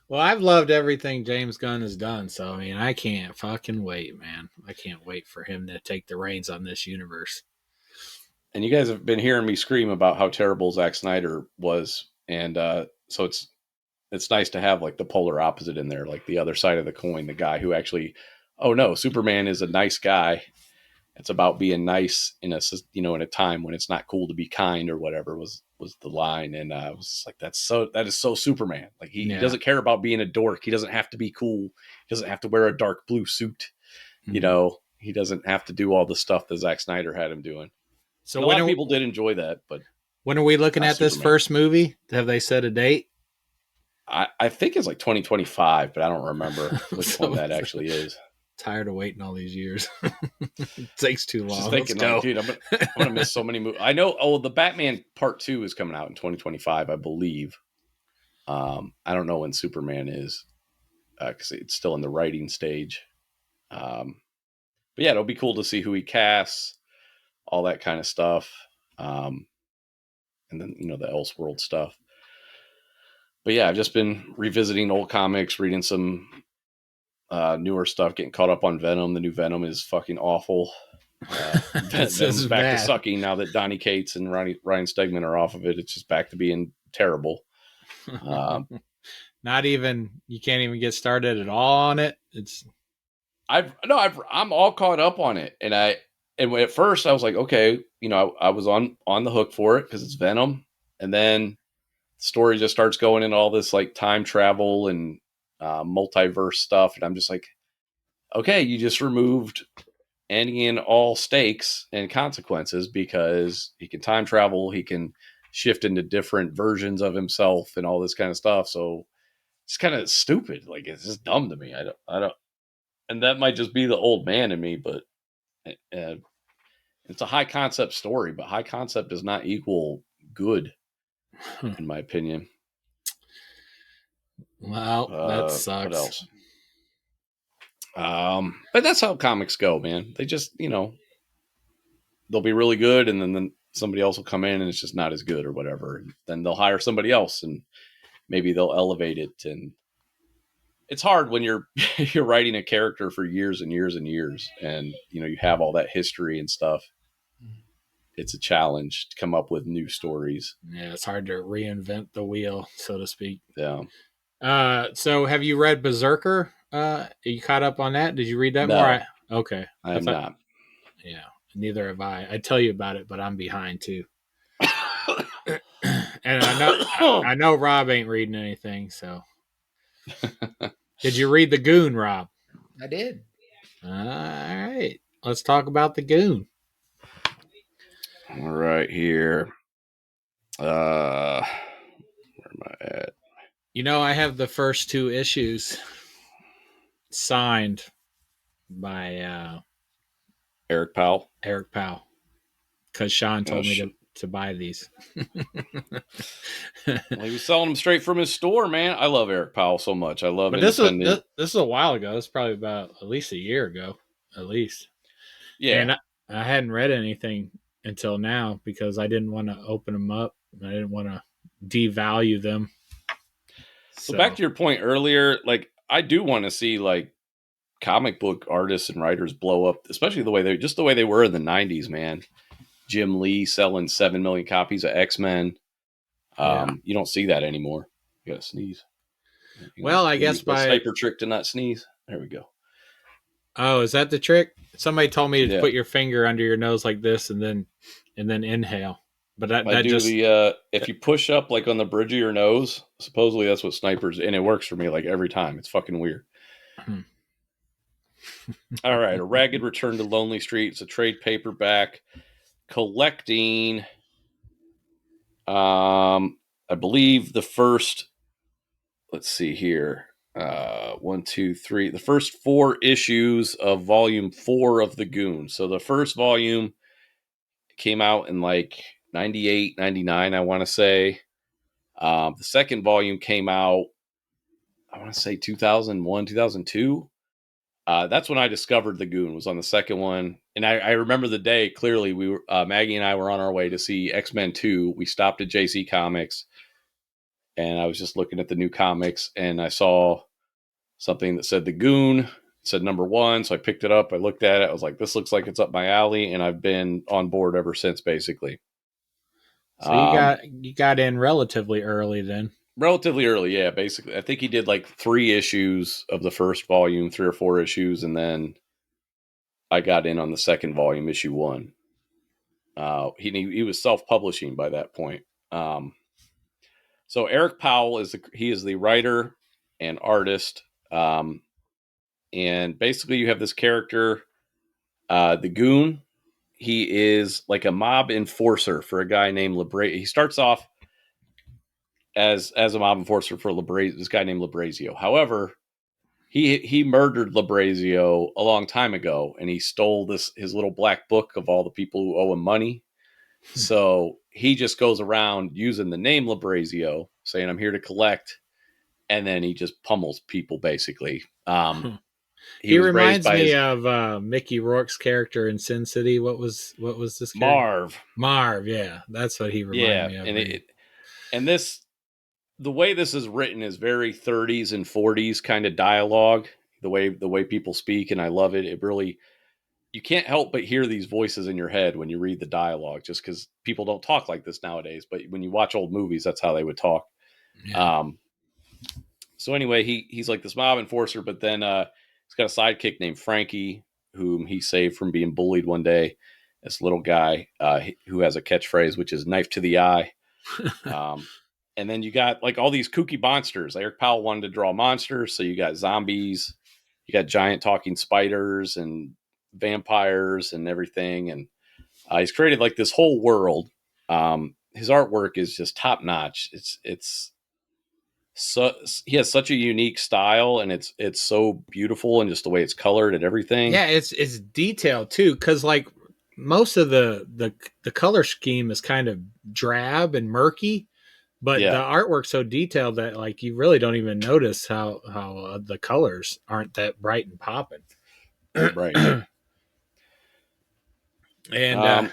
Well, I've loved everything James Gunn has done, so I mean, I can't fucking wait, man. I can't wait for him to take the reins on this universe. And you guys have been hearing me scream about how terrible Zack Snyder was, and so it's nice to have like the polar opposite in there, like the other side of the coin, the guy who actually, oh no, Superman is a nice guy. It's about being nice in a time when it's not cool to be kind or whatever was the line. And I was like, that is so Superman. Like he doesn't care about being a dork. He doesn't have to be cool. He doesn't have to wear a dark blue suit. Mm-hmm. He doesn't have to do all the stuff that Zack Snyder had him doing. So a lot of people did enjoy that, but when are we looking at this first movie? Have they set a date? I think it's like 2025, but I don't remember which one that actually is. Tired of waiting all these years. It takes too long. Just thinking, like, dude, I'm gonna miss so many movies. I know. Oh, the Batman Part 2 is coming out in 2025, I believe. I don't know when Superman is because it's still in the writing stage. But yeah, it'll be cool to see who he casts, all that kind of stuff, and then the Elseworld stuff. But yeah, I've just been revisiting old comics, reading some newer stuff, getting caught up on Venom. The new Venom is fucking awful. Venom's back to sucking now that Donny Cates and Ryan Stegman are off of it. It's just back to being terrible. Not even, you can't even get started at all on it. I'm all caught up on it, and at first I was like, okay, I was on the hook for it because it's Venom, and then the story just starts going into all this like time travel and multiverse stuff, and I'm just like, okay, you just removed any and all stakes and consequences because he can time travel, he can shift into different versions of himself and all this kind of stuff. So it's kind of stupid. Like, it's just dumb to me. I don't, and that might just be the old man in me, but it's a high concept story, but high concept does not equal good, in my opinion. Well, that sucks. What else? But that's how comics go, man. They just, they'll be really good, and then somebody else will come in and it's just not as good or whatever. And then they'll hire somebody else and maybe they'll elevate it. And it's hard when you're writing a character for years and years and years, and you have all that history and stuff. It's a challenge to come up with new stories. Yeah, it's hard to reinvent the wheel, so to speak. Yeah. So have you read Berserker? Are you caught up on that? Did you read that more? Okay. I am not. Yeah, neither have I. I tell you about it, but I'm behind too. And I know Rob ain't reading anything, so. Did you read the Goon, Rob? I did. All right. Let's talk about the Goon. All right, here. Where am I at? I have the first 2 issues signed by Eric Powell. Eric Powell, because Shawn told me to buy these. Well, he was selling them straight from his store, man. I love Eric Powell so much. I love it. This is a while ago. It's probably about at least a year ago, at least. Yeah. And I hadn't read anything until now because I didn't want to open them up. I didn't want to devalue them. So back to your point earlier, like, I do want to see like comic book artists and writers blow up, especially the way they were in the 90s, man. Jim Lee selling 7 million copies of X-Men. You don't see that anymore. You gotta sneeze. Well, I guess by sniper trick to not sneeze. There we go. Oh, is that the trick? Somebody told me to put your finger under your nose like this and then inhale. But if you push up like on the bridge of your nose, supposedly that's what snipers, and it works for me like every time. It's fucking weird. All right, A Ragged Return to Lonely Street. It's a trade paperback collecting, I believe the first, let's see here, 1, 2, 3, the first 4 issues of volume 4 of the Goon. So the first volume came out in like 98, 99, I want to say. The second volume came out, I want to say 2001, 2002. That's when I discovered the Goon, was on the second one. And I remember the day clearly. We were, Maggie and I were on our way to see X-Men 2. We stopped at JC Comics, and I was just looking at the new comics, and I saw something that said the Goon. It said #1, so I picked it up. I looked at it. I was like, this looks like it's up my alley, and I've been on board ever since, basically. So you got in relatively early then. Relatively early, yeah, basically. I think he did like 3 issues of the first volume, 3 or 4 issues, and then I got in on the second volume, issue 1. He was self-publishing by that point. So Eric Powell is the writer and artist, and basically you have this character, the Goon. He is like a mob enforcer for a guy named Labrazio. He starts off as a mob enforcer for this guy named Labrazio. However, he murdered Labrazio a long time ago, and he stole his little black book of all the people who owe him money. So he just goes around using the name Labrazio, saying, I'm here to collect. And then he just pummels people, basically. He reminds me of Mickey Rourke's character in Sin City. What was this character? Marv, yeah. That's what he reminded me of. And the way this is written is very 30s and 40s kind of dialogue, the way people speak, and I love it. It really, you can't help but hear these voices in your head when you read the dialogue, just because people don't talk like this nowadays. But when you watch old movies, that's how they would talk. Yeah. So anyway, he's like this mob enforcer, but then he's got a sidekick named Frankie, whom he saved from being bullied one day. This little guy who has a catchphrase, which is "knife to the eye." And then you got like all these kooky monsters. Eric Powell wanted to draw monsters, so you got zombies, you got giant talking spiders and vampires and everything. And he's created like this whole world. His artwork is just top notch. It's so he has such a unique style, and it's so beautiful, and just the way it's colored and everything. Yeah, it's detailed too, because like most of the color scheme is kind of drab and murky, but the artwork's so detailed that like you really don't even notice how the colors aren't that bright and popping. Right. And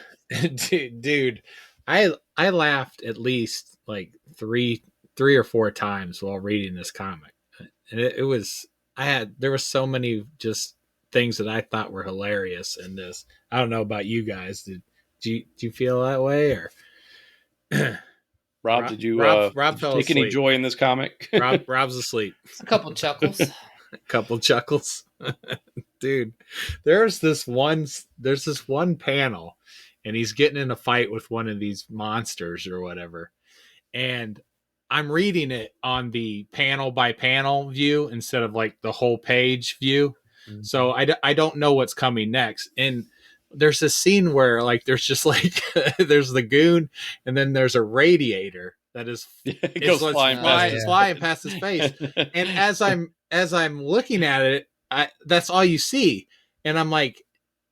dude, I laughed at least like three or 4 times while reading this comic, and there were so many just things that I thought were hilarious in this. I don't know about you guys. Did you feel that way, or Rob, did you take any joy in this comic? Rob's asleep. It's a couple chuckles. Dude, there's this one panel, and he's getting in a fight with one of these monsters or whatever, and I'm reading it on the panel by panel view instead of like the whole page view. Mm-hmm. So I don't know what's coming next. And there's a scene where like there's just like there's the Goon, and then there's a radiator that is flying past his face. And as I'm looking at it, that's all you see. And I'm like,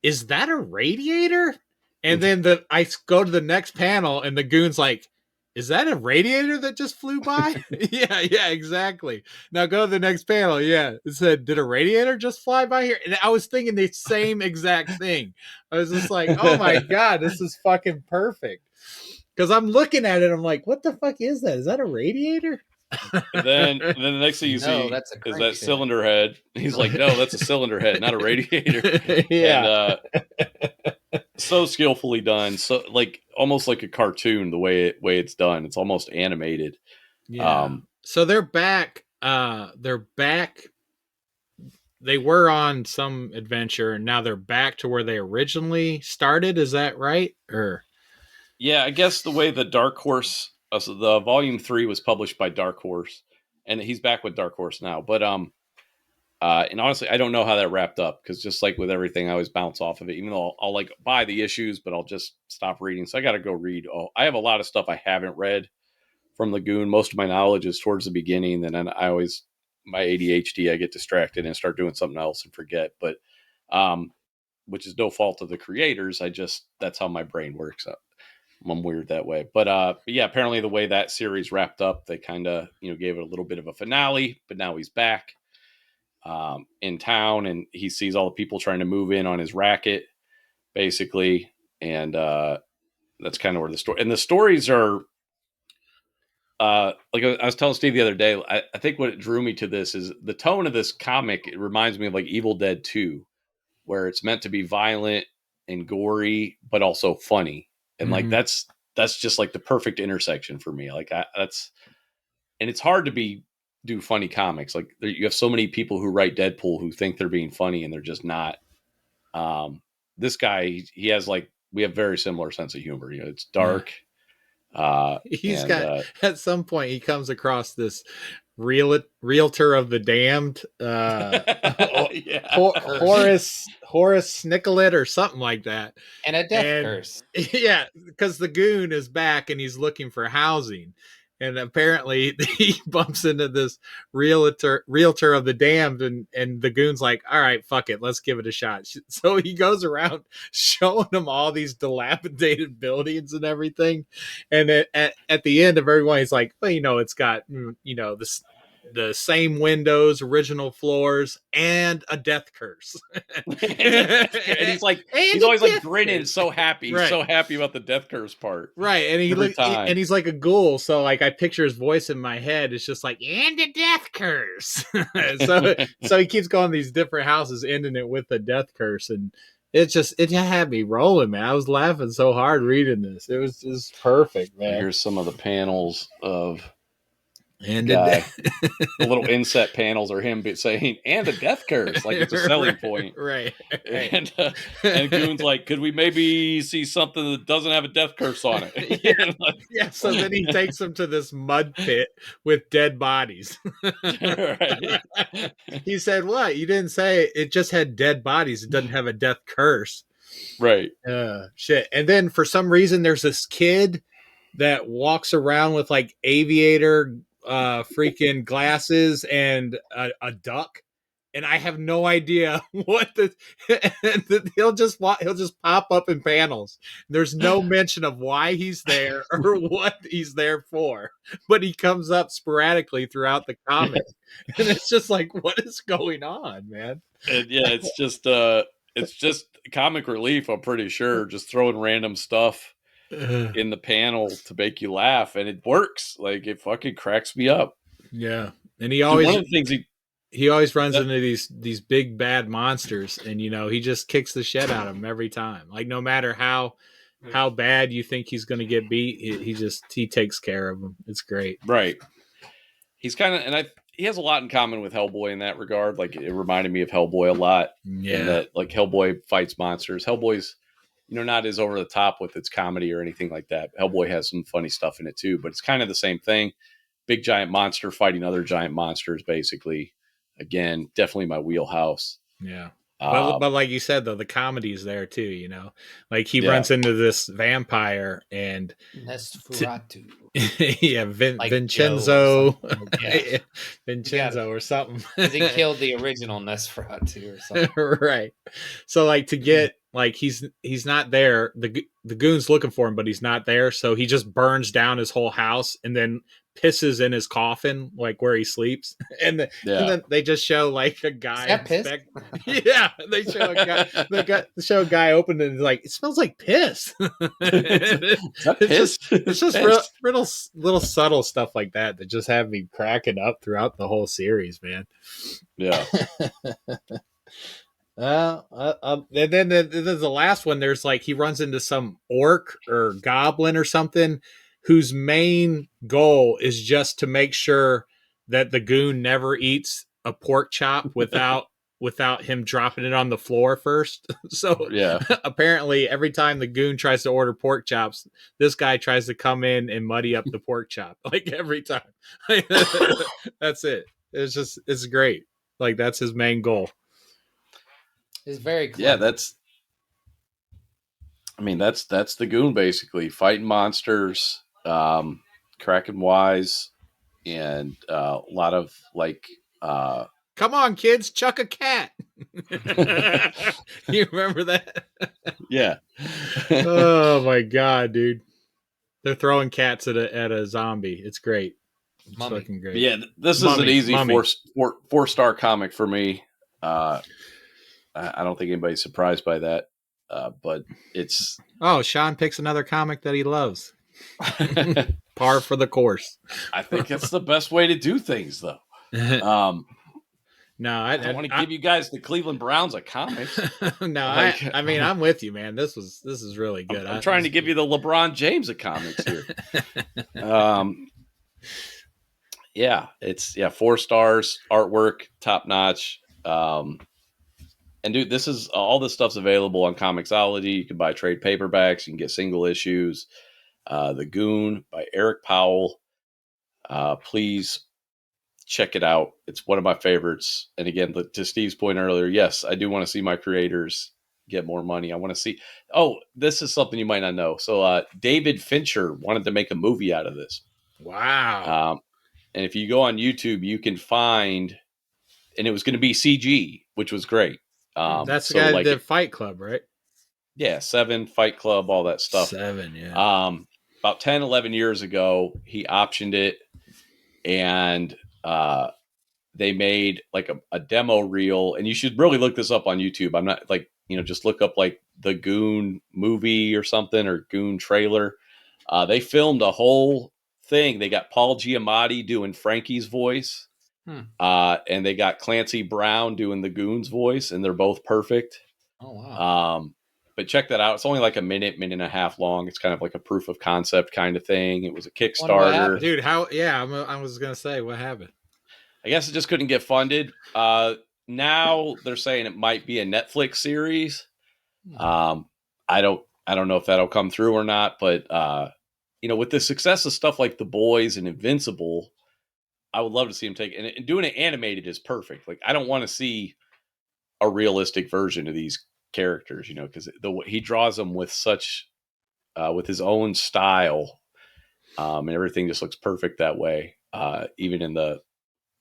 is that a radiator? And then I go to the next panel, and the Goon's like, is that a radiator that just flew by? yeah, exactly. Now go to the next panel. Yeah, it said, did a radiator just fly by here? And I was thinking the same exact thing. I was just like, oh my God, this is fucking perfect. Because I'm looking at it, I'm like, what the fuck is that? Is that a radiator? And then the next thing you see is that cylinder head. He's like, no, that's a cylinder head, not a radiator. Yeah. And so skillfully done. So like almost like a cartoon, the way it's done. It's almost animated. Yeah. So they're back. They were on some adventure, and now they're back to where they originally started. Is that right? Or yeah, I guess the way the Dark Horse, so the volume 3 was published by Dark Horse, and he's back with Dark Horse now. But And honestly, I don't know how that wrapped up because just like with everything, I always bounce off of it. Even though I'll like buy the issues, but I'll just stop reading. So I got to go read. Oh, I have a lot of stuff I haven't read from the Goon. Most of my knowledge is towards the beginning. And then I always, my ADHD, I get distracted and start doing something else and forget. But, which is no fault of the creators. That's how my brain works. I'm weird that way. But yeah, apparently the way that series wrapped up, they kind of, gave it a little bit of a finale, but now he's back in town and he sees all the people trying to move in on his racket, basically. And that's kind of where the stories are. Like I was telling Steve the other day, I think what drew me to this is the tone of this comic. It reminds me of like Evil Dead 2, where it's meant to be violent and gory, but also funny. And like, that's just like the perfect intersection for me. Like and it's hard to do funny comics. Like you have so many people who write Deadpool who think they're being funny and they're just not. This guy, he has like, we have very similar sense of humor. It's dark. He's got at some point he comes across this realtor of the damned, Horace Nicollet or something like that, and a death curse. Yeah, because the Goon is back and he's looking for housing. And apparently he bumps into this realtor of the damned, and the Goon's like, all right, fuck it, let's give it a shot. So he goes around showing them all these dilapidated buildings and everything. And at the end of everyone, he's like, well, it's got, the same windows, original floors, and a death curse. And he's like, he's always like grinning, so happy. He's so happy about the death curse part. Right. And he's like a ghoul. So like I picture his voice in my head. It's just like, and a death curse. so he keeps going to these different houses, ending it with a death curse. And it had me rolling, man. I was laughing so hard reading this. It was just perfect, man. Here's some of the panels of and the little inset panels are him saying and a death curse, like it's a selling point, right? And Goon's like, could we maybe see something that doesn't have a death curse on it? Yeah. So then he takes him to this mud pit with dead bodies. Right. He said, "What? You didn't say it just had dead bodies. It doesn't have a death curse." Right. Shit. And then for some reason, there's this kid that walks around with like aviator freaking glasses and a duck, and I have no idea what he'll just pop up in panels. There's no mention of why he's there or what he's there for, but he comes up sporadically throughout the comic. And it's just like, what is going on, man? And yeah, it's just comic relief, I'm pretty sure, just throwing random stuff in the panel to make you laugh, and it works. Like, it fucking cracks me up. Yeah. And he always, one of the things he always runs into these big bad monsters, and he just kicks the shit out of them every time. Like, no matter how bad you think he's going to get beat, he takes care of them. It's great. Right. He's kind of, he has a lot in common with Hellboy in that regard. Like, it reminded me of Hellboy a lot. Yeah. In that, like, Hellboy fights monsters. Hellboy's, not as over the top with its comedy or anything like that. Hellboy has some funny stuff in it too, but it's kind of the same thing. Big giant monster fighting other giant monsters, basically. Again, definitely my wheelhouse. Yeah. But like you said, though, the comedy's there too, like he runs into this vampire and Nosferatu. Yeah, like Vincenzo, yeah. Vincenzo or something. He killed the original Nosferatu or something. Right. So like to get like he's not there. The Goon's looking for him, but he's not there. So he just burns down his whole house and then pisses in his coffin, like where he sleeps. And then they just show like a guy. Yeah, they show a guy. They show a guy open and like, it smells like piss. It's just little subtle stuff like that just have me cracking up throughout the whole series, man. Yeah. And then the last one, there's like he runs into some orc or goblin or something whose main goal is just to make sure that the Goon never eats a pork chop without him dropping it on the floor first. So yeah, apparently every time the Goon tries to order pork chops, this guy tries to come in and muddy up the pork chop, like every time. That's it. It's great. Like that's his main goal. It's very Yeah, clever. that's the Goon basically, fighting monsters, cracking wise, and a lot of like Come on, kids, chuck a cat. You remember that? yeah. Oh my god, dude! They're throwing cats at a zombie. It's great. It's Mummy. fucking great. Yeah, this is an easy Mummy. four-star comic for me. I don't think anybody's surprised by that, but it's. Oh, Shawn picks another comic that he loves. Par for the course. I think it's the best way to do things, though. No, I don't want to give you guys the Cleveland Browns of comics. No, Like, I mean, I'm with you, man. This is really good. I'm trying to give you the LeBron James of comics here. Yeah, it's 4 stars, artwork top notch. And dude, this is all this stuff's available on Comixology. You can buy trade paperbacks, you can get single issues. The Goon by Eric Powell. Please check it out. It's one of my favorites. And again, to Steve's point earlier, yes, I do want to see my creators get more money. I want to see. Oh, this is something you might not know. So David Fincher wanted to make a movie out of this. Wow. And if you go on YouTube, you can find, and it was going to be CG, which was great. That's the so guy like, that did Fight Club, right? Yeah, 7, Fight Club, all that stuff. 7, yeah. About 10, 11 years ago, he optioned it, and they made like a demo reel. And you should really look this up on YouTube. I'm not like, just look up like the Goon movie or something, or Goon trailer. They filmed a whole thing. They got Paul Giamatti doing Frankie's voice. And they got Clancy Brown doing the Goon's voice, and they're both perfect. Oh, wow. But check that out. It's only like a minute and a half long. It's kind of like a proof of concept kind of thing. It was a Kickstarter. Dude, how? Yeah, I was going to say, what happened? I guess it just couldn't get funded. Now they're saying it might be a Netflix series. I don't know if that'll come through or not, but with the success of stuff like The Boys and Invincible, I would love to see him take it. And doing it animated is perfect. Like, I don't want to see a realistic version of these characters, because he draws them with such, with his own style, and everything just looks perfect that way. Even in the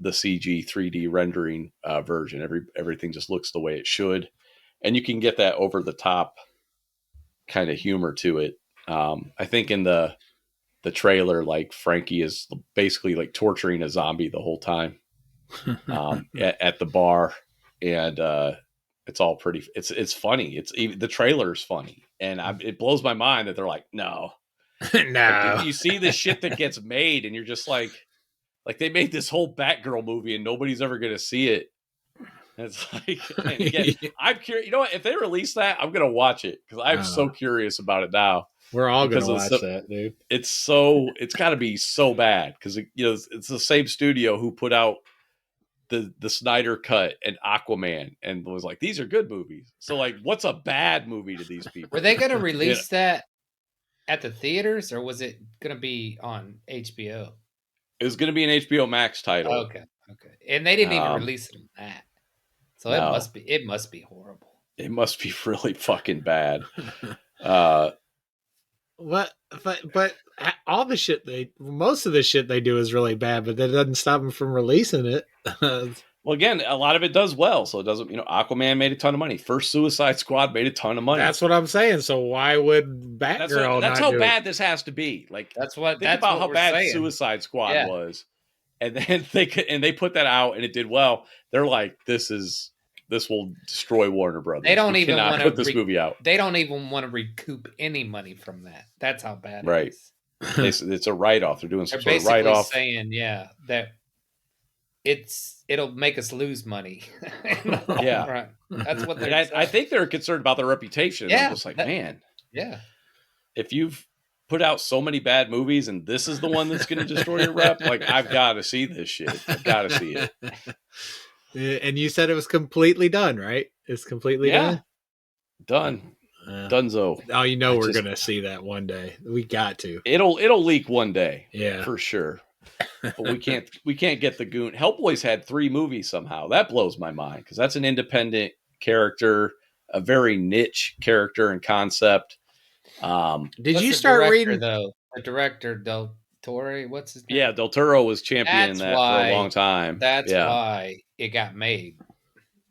CG 3D rendering version, everything just looks the way it should, and you can get that over the top kind of humor to it. I think in the trailer, like, Frankie is basically like torturing a zombie the whole time at the bar, and it's all pretty. It's funny. It's even the trailer's funny, and it blows my mind that they're like, no. Like, you see this shit that gets made, and you're just like they made this whole Batgirl movie, and nobody's ever going to see it. And it's like, and again, I'm curious. You know what? If they release that, I'm going to watch it, because I'm so curious about it now. We're all going to watch that, dude. It's got to be so bad, because it's the same studio who put out the Snyder Cut and Aquaman, and was like, these are good movies. So, like, what's a bad movie to these people? Were they going to release that at the theaters, or was it going to be on HBO? It was going to be an HBO Max title. Okay. And they didn't even release it on that. So no. it must be horrible. It must be really fucking bad. What? But all the shit most of the shit they do is really bad, but that doesn't stop them from releasing it. Well, again, a lot of it does well, so it doesn't. Aquaman made a ton of money. First Suicide Squad made a ton of money. That's what I'm saying. So why would Batgirl? That's how bad this has to be. Like, that's about how bad saying. Suicide Squad was, and then they put that out and it did well. They're like, this will destroy Warner Brothers. They don't even want to put this movie out. They don't even want to recoup any money from that. That's how bad it is. It's a write-off. They're doing some sort of write-off. Saying, that it'll make us lose money. Yeah, right. That's what they're. I think they're concerned about their reputation. Yeah, I'm just like, man. Yeah. If you've put out so many bad movies and this is the one that's going to destroy your rep, like, I've got to see this shit. I've got to see it. And you said it was completely done, right? It's completely done. Done. Dunzo. Oh, we're gonna see that one day. We got to. It'll leak one day. Yeah, for sure. but we can't get the Goon. Hellboy's had 3 movies somehow. That blows my mind because that's an independent character, a very niche character and concept. Did What's you the start director, reading? though? The director, Del Torre, what's his name? Yeah, Del Toro was championing that for a long time. That's Yeah, why it got made.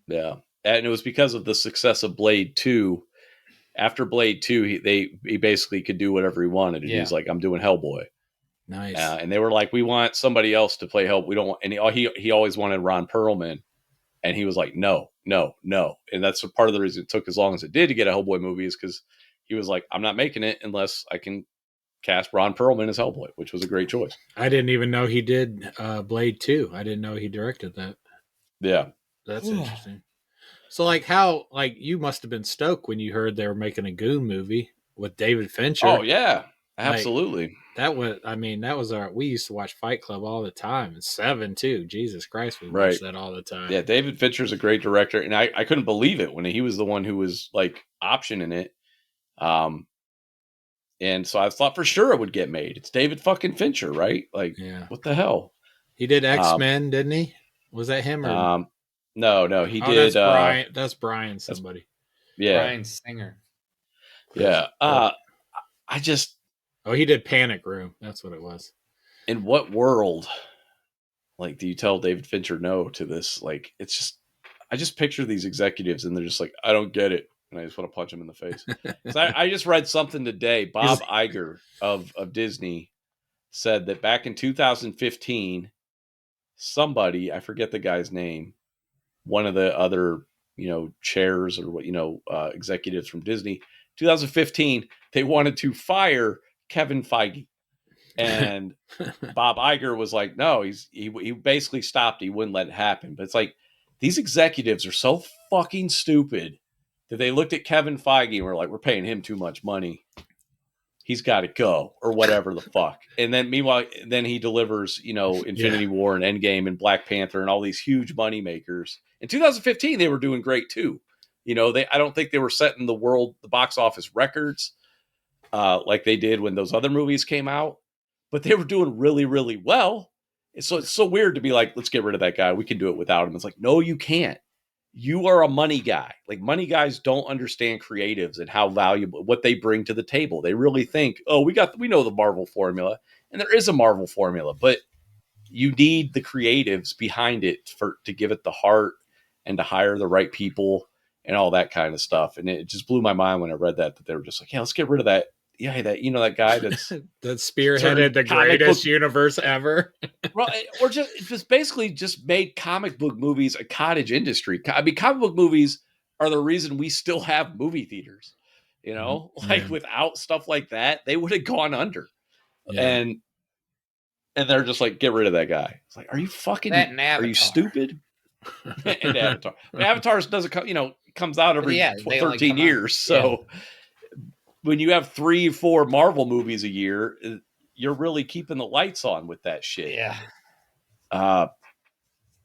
yeah, and it was because of the success of Blade 2. After Blade 2, he basically could do whatever he wanted. And Yeah. he's like, I'm doing Hellboy. Nice. And they were like, we want somebody else to play Hellboy. We don't want, and he always wanted Ron Perlman. And he was like, no. And that's part of the reason it took as long as it did to get a Hellboy movie is because he was like, I'm not making it unless I can cast Ron Perlman as Hellboy, which was a great choice. I didn't even know he did Blade 2. I didn't know he directed that. Yeah. That's interesting. So like you must have been stoked when you heard they were making a Goon movie with David Fincher. Oh yeah, absolutely. That was we used to watch Fight Club all the time, and Seven too. Jesus Christ, we Right. watched that all the time. Yeah, David Fincher's a great director, and I couldn't believe it when he was the one who was like optioning it. And so I thought for sure it would get made. It's David fucking Fincher, right? Like, Yeah. what the hell? He did X-Men, didn't he? Was that him or no, he did. That's Brian. That's Brian. Somebody. Yeah, Brian Singer. Yeah. I just. Oh, he did Panic Room. That's what it was. In what world, like, do you tell David Fincher no to this? Like, it's just. I just picture these executives, and they're just like, I don't get it, and I just want to punch them in the face. So I just read something today. Bob Iger of Disney said that back in 2015, somebody, I forget the guy's name, one of the other, chairs or what, executives from Disney, 2015, they wanted to fire Kevin Feige. And Bob Iger was like, no, he basically stopped. He wouldn't let it happen. But it's like, these executives are so fucking stupid that they looked at Kevin Feige and were like, we're paying him too much money. He's got to go or whatever the fuck. And then meanwhile, he delivers, Infinity War and Endgame and Black Panther and all these huge money makers. In 2015, they were doing great too. I don't think they were setting the box office records like they did when those other movies came out, but they were doing really, really well. And so it's so weird to be like, let's get rid of that guy. We can do it without him. It's like, no, you can't. You are a money guy. Like, money guys don't understand creatives and how valuable, what they bring to the table. They really think, oh, we know the Marvel formula, and there is a Marvel formula, but you need the creatives behind it to give it the heart and to hire the right people and all that kind of stuff. And it just blew my mind when I read that they were just like, yeah, let's get rid of that. Yeah, that guy that's that spearheaded the greatest universe ever. Well, or just basically just made comic book movies a cottage industry. I mean, comic book movies are the reason we still have movie theaters. Without stuff like that, they would have gone under. Yeah. And they're just like, get rid of that guy. It's like, are you fucking? Are you stupid? And Avatar. Avatar doesn't come. Comes out every 13 years. So when you have 3-4 Marvel movies a year, you're really keeping the lights on with that shit. Yeah.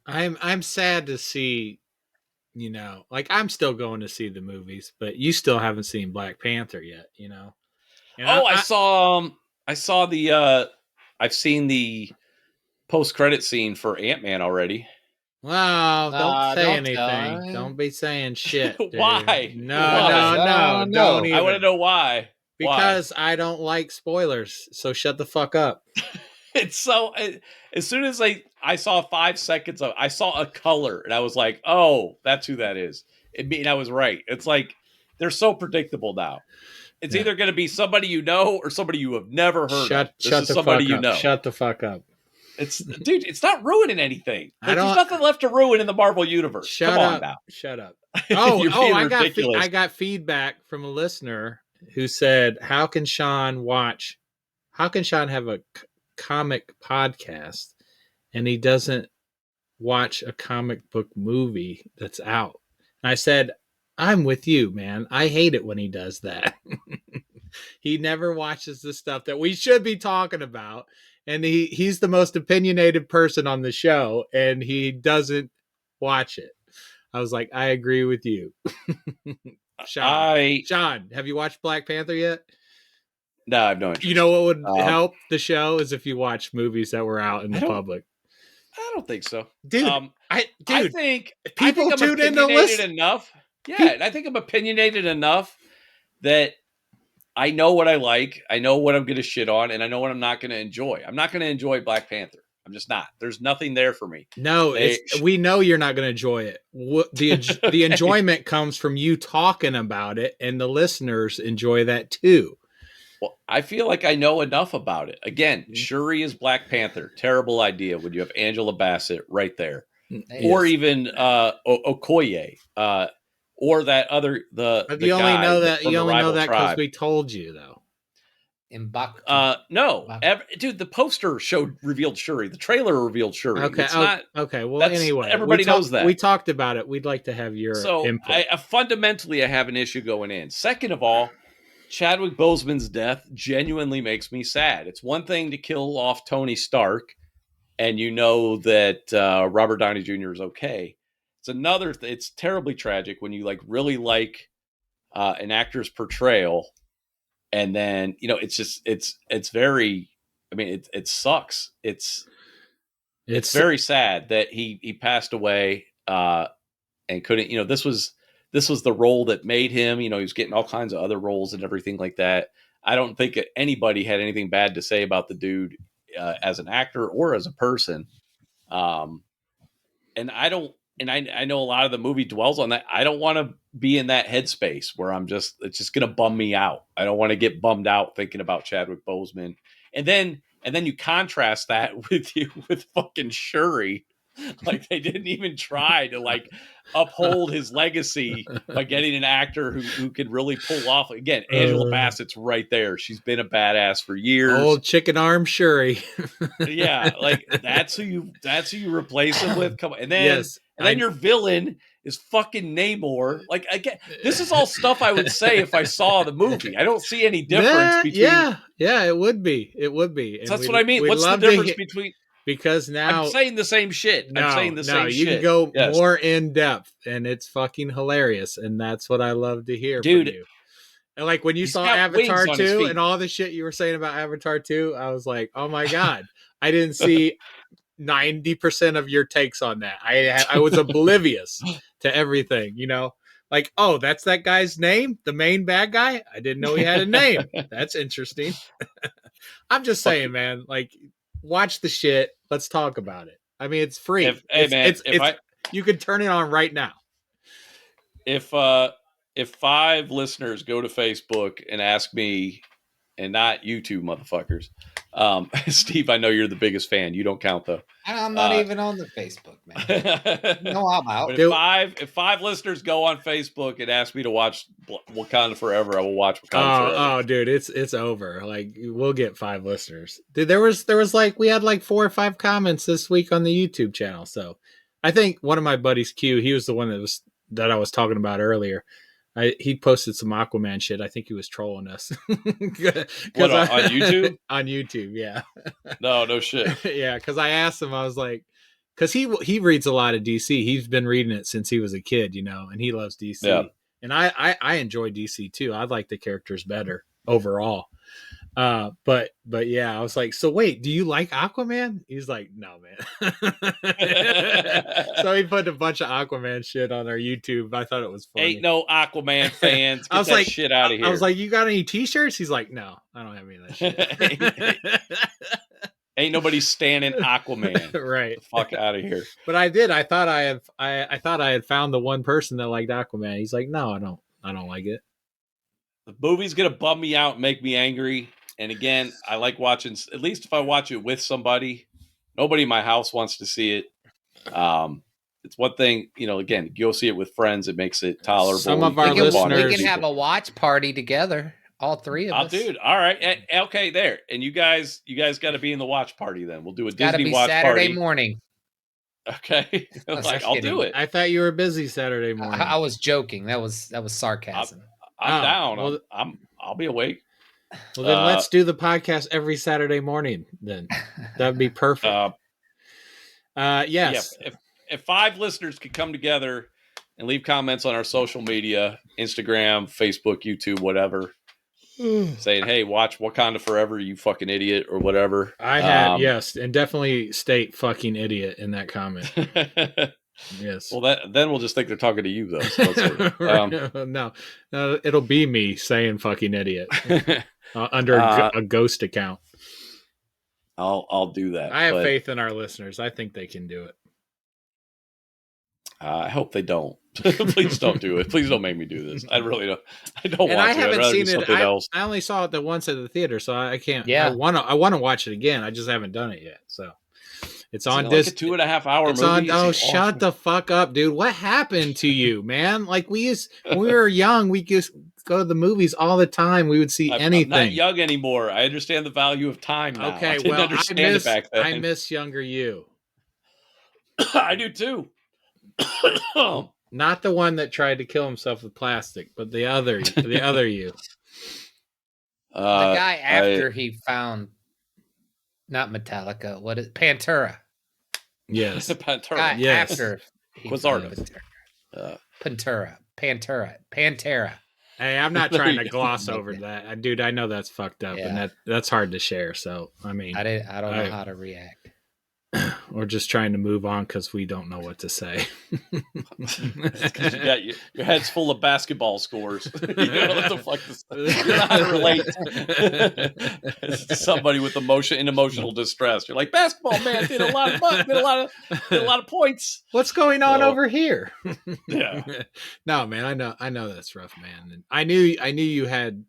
I'm sad to see, I'm still going to see the movies, but you still haven't seen Black Panther yet, And I've seen the post-credit scene for Ant-Man already. Wow, don't say anything. Don't be saying shit. Dude. Why? No. Don't even. I want to know why. Because I don't like spoilers, so shut the fuck up. It's so, as soon as I saw 5 seconds of, I saw a color and I was like, oh, that's who that is. I was right. It's like, they're so predictable now. It's either going to be somebody you know or somebody you have never heard of. Shut the somebody fuck you up. know. Shut the fuck up. Dude, it's not ruining anything. There's nothing left to ruin in the Marvel universe. Come on now. Shut up. I got feedback from a listener who said, how can Shawn have a comic podcast and he doesn't watch a comic book movie that's out? And I said, I'm with you, man. I hate it when he does that. He never watches the stuff that we should be talking about. And he's the most opinionated person on the show, and he doesn't watch it. I was like, I agree with you. Shawn, have you watched Black Panther yet? No, I have no interest. You know what would help the show is if you watch movies that were out in the public. I don't think so, dude. I think people I'm tune in to opinionated listen enough. Yeah, and I think I'm opinionated enough that I know what I like, I know what I'm going to shit on, and I know what I'm not going to enjoy. I'm not going to enjoy Black Panther. I'm just not. There's nothing there for me. No, we know you're not going to enjoy it. The enjoyment comes from you talking about it, and the listeners enjoy that too. Well, I feel like I know enough about it. Again, Shuri is Black Panther. Terrible idea when you have Angela Bassett right there. Yes. Or even Okoye. Or that other the you only guy know that from you the only know rival that because tribe. we told you though. No, dude, the poster revealed Shuri. The trailer revealed Shuri. Okay, it's not okay. Well, anyway, everybody knows that. We talked about it. We'd like to have your input. Fundamentally, I have an issue going in. Second of all, Chadwick Boseman's death genuinely makes me sad. It's one thing to kill off Tony Stark, and you know that Robert Downey Jr. is okay. It's another. It's terribly tragic when you really like an actor's portrayal, and then it's just it's very. I mean, it sucks. It's very sad that he passed away and couldn't. This was the role that made him. He was getting all kinds of other roles and everything like that. I don't think anybody had anything bad to say about the dude as an actor or as a person. And I don't, and I know a lot of the movie dwells on that. I don't want to be in that headspace where it's just going to bum me out. I don't want to get bummed out thinking about Chadwick Boseman. And then you contrast that with fucking Shuri. Like they didn't even try to uphold his legacy by getting an actor who could really pull off. Again, Angela Bassett's right there. She's been a badass for years. Old chicken arm Shuri. Yeah, that's who you replace him with. Come on, and then your villain is fucking Namor. Again, this is all stuff I would say if I saw the movie. I don't see any difference between. Yeah, it would be. So that's what I mean. What's the difference between? Because now I'm saying the same shit. I'm saying the same shit. You can go more in depth, and it's fucking hilarious, and that's what I love to hear, dude. From you. And when you saw Avatar 2 and all the shit you were saying about Avatar 2, I was like, oh my god, I didn't see 90% of your takes on that. I was oblivious to everything. Oh, that's that guy's name, the main bad guy. I didn't know he had a name. That's interesting. I'm just saying, man. Watch the shit. Let's talk about it. I mean, it's free. You can turn it on right now. If 5 listeners go to Facebook and ask me, and not you two motherfuckers, Steve, I know you're the biggest fan. You don't count though. I'm not even on the Facebook, man. No, I'm out. But if 5 listeners go on Facebook and ask me to watch Wakanda Forever, I will watch Wakanda Forever. Oh, dude, it's over. We'll get 5 listeners. Dude, there was we had 4 or 5 comments this week on the YouTube channel. So I think one of my buddies, Q, he was the one that I was talking about earlier. He posted some Aquaman shit. I think he was trolling us. On YouTube? On YouTube, yeah. No shit. Yeah, because I asked him, I was like, because he reads a lot of DC. He's been reading it since he was a kid, and he loves DC. Yeah. And I enjoy DC too. I like the characters better overall. But yeah, I was like, so wait, do you like Aquaman? He's like, no, man. So he put a bunch of Aquaman shit on our YouTube. I thought it was funny. Ain't no Aquaman fans. Get that shit out of here. I was like, you got any t-shirts? He's like, no, I don't have any of that shit. Ain't nobody standing Aquaman. Right. Get the fuck out of here. But I did. I thought I had found the one person that liked Aquaman. He's like, no, I don't like it. The movie's gonna bum me out and make me angry. And again, I like watching, at least if I watch it with somebody. Nobody in my house wants to see it. It's one thing, again, go see it with friends. It makes it tolerable. Some of our listeners. We can have a watch party together. All 3 of us. Dude, all right. Okay, there. And you guys got to be in the watch party then. We'll do a Disney watch Saturday party. morning. Okay. I'll do it. I thought you were busy Saturday morning. I was joking. That was sarcasm. I'm down. Well, I'll be awake. Well, then let's do the podcast every Saturday morning. Then that'd be perfect. Yes. Yeah, if 5 listeners could come together and leave comments on our social media, Instagram, Facebook, YouTube, whatever, saying, "Hey, watch Wakanda Forever, you fucking idiot," or whatever. I have, yes, and definitely state fucking idiot in that comment. Yes. Well, then we'll just think they're talking to you, though. So let's no, it'll be me saying fucking idiot under a ghost account. I'll do that. I have faith in our listeners. I think they can do it. I hope they don't. Please don't do it. Please don't make me do this. I really don't. I don't want to. I haven't seen it. Else. I only saw it the once at the theater, so I can't. Yeah. I want to watch it again. I just haven't done it yet. So it's on Disney. Like a 2.5 hour movie. Oh, shut the fuck up, dude! What happened to you, man? Like when we were young, we just go to the movies all the time. We would see anything. I'm not young anymore. I understand the value of time now. Okay, I miss younger you. I do too. Not the one that tried to kill himself with plastic, but the other you. The guy after he found, not Metallica, what is Pantera? Yes, Pantera. Guy yes. After Quasardo. Pantera. Hey, I'm not trying to gloss over that, dude. I know that's fucked up, and that's hard to share. So, I mean, I don't know how to react. We're just trying to move on because we don't know what to say. Because you got your head's full of basketball scores. You know what the fuck you don't know how to relate to somebody with emotional distress. You're like, basketball man did a lot of points. What's going on over here? Yeah. No, man, I know that's rough, man. And I knew you had,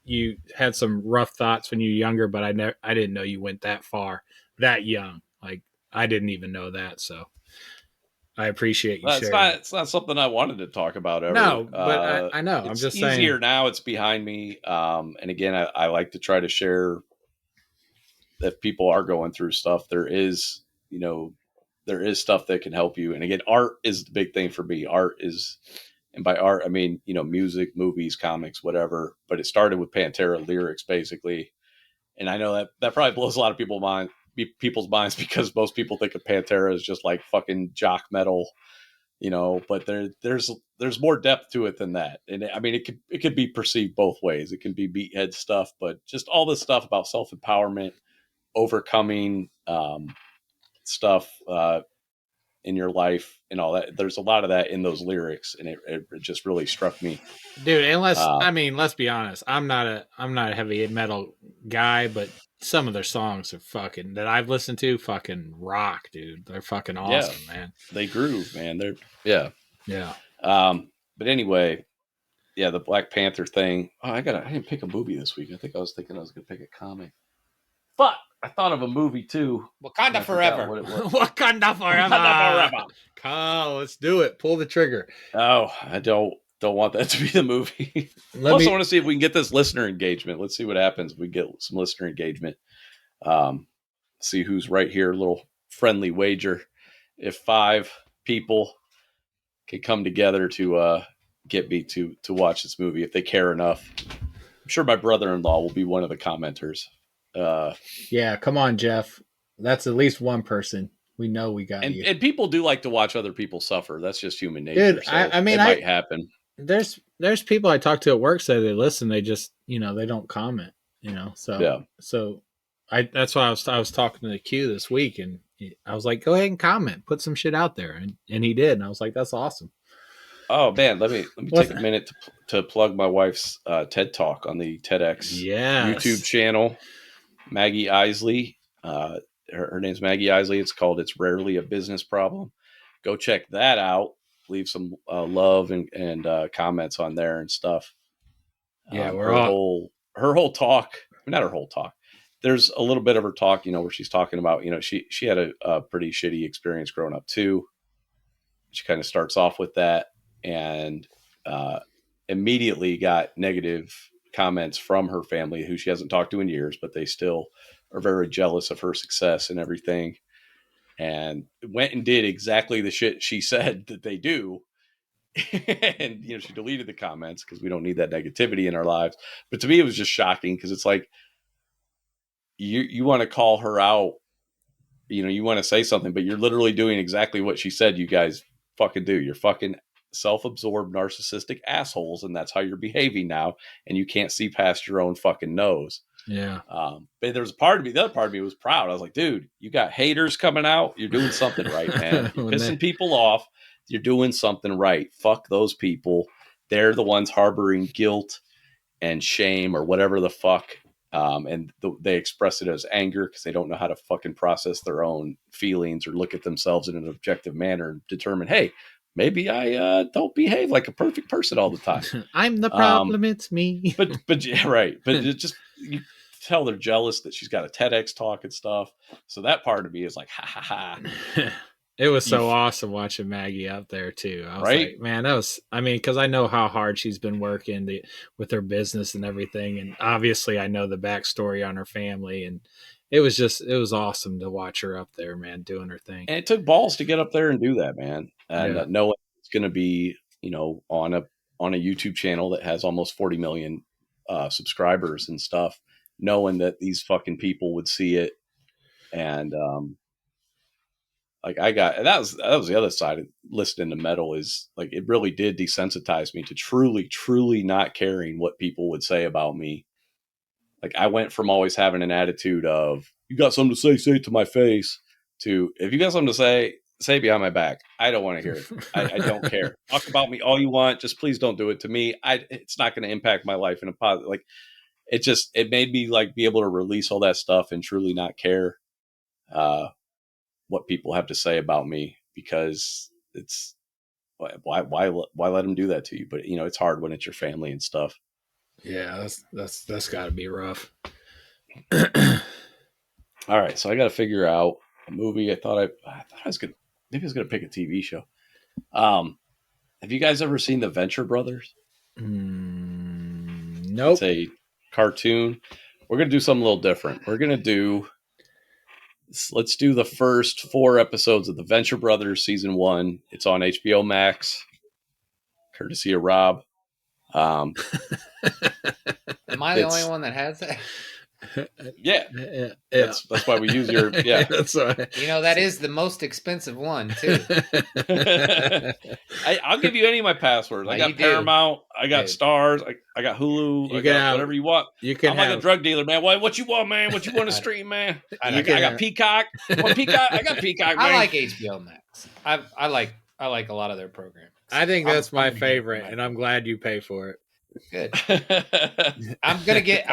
you had some rough thoughts when you were younger, but I didn't know you went that far, that young. Like, I didn't even know that. So I appreciate you sharing. It's not something I wanted to talk about ever. No, but I know. I'm just saying. It's easier now. It's behind me. And again, I like to try to share if people are going through stuff. There is stuff that can help you. And again, art is the big thing for me. And by art, I mean, music, movies, comics, whatever. But it started with Pantera lyrics, basically. And I know that probably blows a lot of people's minds because most people think of Pantera as just like fucking jock metal, But there's more depth to it than that. And I mean, it could be perceived both ways. It can be meathead stuff, but just all this stuff about self-empowerment, overcoming stuff in your life and all that. There's a lot of that in those lyrics, and it just really struck me, dude. And let's be honest. I'm not a heavy metal guy, but some of their songs are fucking that I've listened to fucking rock, dude. They're fucking awesome, man. They groove, man. Yeah. But anyway, the Black Panther thing. Oh, I didn't pick a movie this week. I think I was thinking I was gonna pick a comic. But I thought of a movie too. Wakanda Forever. Wakanda Forever. Kyle, let's do it. Pull the trigger. Oh, I don't want that to be the movie. I want to see if we can get this listener engagement. Let's see what happens if we get some listener engagement. See who's right here. A little friendly wager. If 5 people can come together to get me to watch this movie, if they care enough, I'm sure my brother-in-law will be one of the commenters. Yeah, come on, Jeff. That's at least one person. We know we got you. And people do like to watch other people suffer. That's just human nature. Dude, so I mean, it might happen. There's people I talk to at work say they listen. They just, they don't comment, So, yeah. So that's why I was talking to the Q this week, and I was like, go ahead and comment, put some shit out there. And he did. And I was like, that's awesome. Oh man, let me take a minute to plug my wife's TED Talk on the TEDx YouTube channel. Maggie Isley, her name's Maggie Isley. It's called "It's Rarely a Business Problem." Go check that out. Leave some love and comments on there and stuff. Yeah, her whole talk. Not her whole talk. There's a little bit of her talk, where she's talking about, she had a pretty shitty experience growing up too. She kind of starts off with that and immediately got negative comments from her family who she hasn't talked to in years, but they still are very jealous of her success and everything. And went and did exactly the shit she said that they do. And, she deleted the comments because we don't need that negativity in our lives. But to me, it was just shocking because it's like, you want to call her out, you want to say something, but you're literally doing exactly what she said you guys fucking do. You're fucking self-absorbed narcissistic assholes, and that's how you're behaving now, and you can't see past your own fucking nose. Yeah. But there's a part of me, the other part of me was proud. I was like, dude, you got haters coming out. You're doing something right, man. You're pissing people off. You're doing something right. Fuck those people. They're the ones harboring guilt and shame or whatever the fuck. And they express it as anger because they don't know how to fucking process their own feelings or look at themselves in an objective manner and determine, hey, maybe I don't behave like a perfect person all the time. I'm the problem. It's me. But yeah, right. But it just, you tell they're jealous that she's got a TEDx talk and stuff. So that part of me is like, ha ha ha. It was so awesome watching Maggie out there too. I was like, man, because I know how hard she's been working with her business and everything. And obviously I know the backstory on her family, and it was awesome to watch her up there, man, doing her thing. And it took balls to get up there and do that, man. And knowing it's going to be, on a YouTube channel that has almost 40 million subscribers and stuff, knowing that these fucking people would see it. And, that was the other side of listening to metal, is like, it really did desensitize me to truly, truly not caring what people would say about me. Like, I went from always having an attitude of, you got something to say it to my face, to, if you got something to say it behind my back. I don't want to hear it. I don't care. Talk about me all you want. Just please don't do it to me. It's not going to impact my life in a positive, like, it made me like be able to release all that stuff and truly not care what people have to say about me, because it's why let them do that to you? But it's hard when it's your family and stuff. Yeah, that's got to be rough. All right, so I got to figure out a movie. I thought I was gonna, maybe I was gonna pick a TV show. Have you guys ever seen The Venture Brothers? Nope. It's a cartoon. We're gonna do something a little different. Let's do the first 4 episodes of The Venture Brothers season 1. It's on HBO Max, courtesy of Rob. Am I the only one that has that? Yeah. That's why we use your, yeah. That's right. That is the most expensive one too. I'll give you any of my passwords. I got Paramount, I got Stars, I got Hulu, I got whatever you want. I'm like a drug dealer, man. What you want, man? What you want to stream, man? I got Peacock. Peacock? I got Peacock, man. I like HBO Max. I like a lot of their programs. I think that's my favorite, and I'm glad you pay for it. Good. I'm gonna get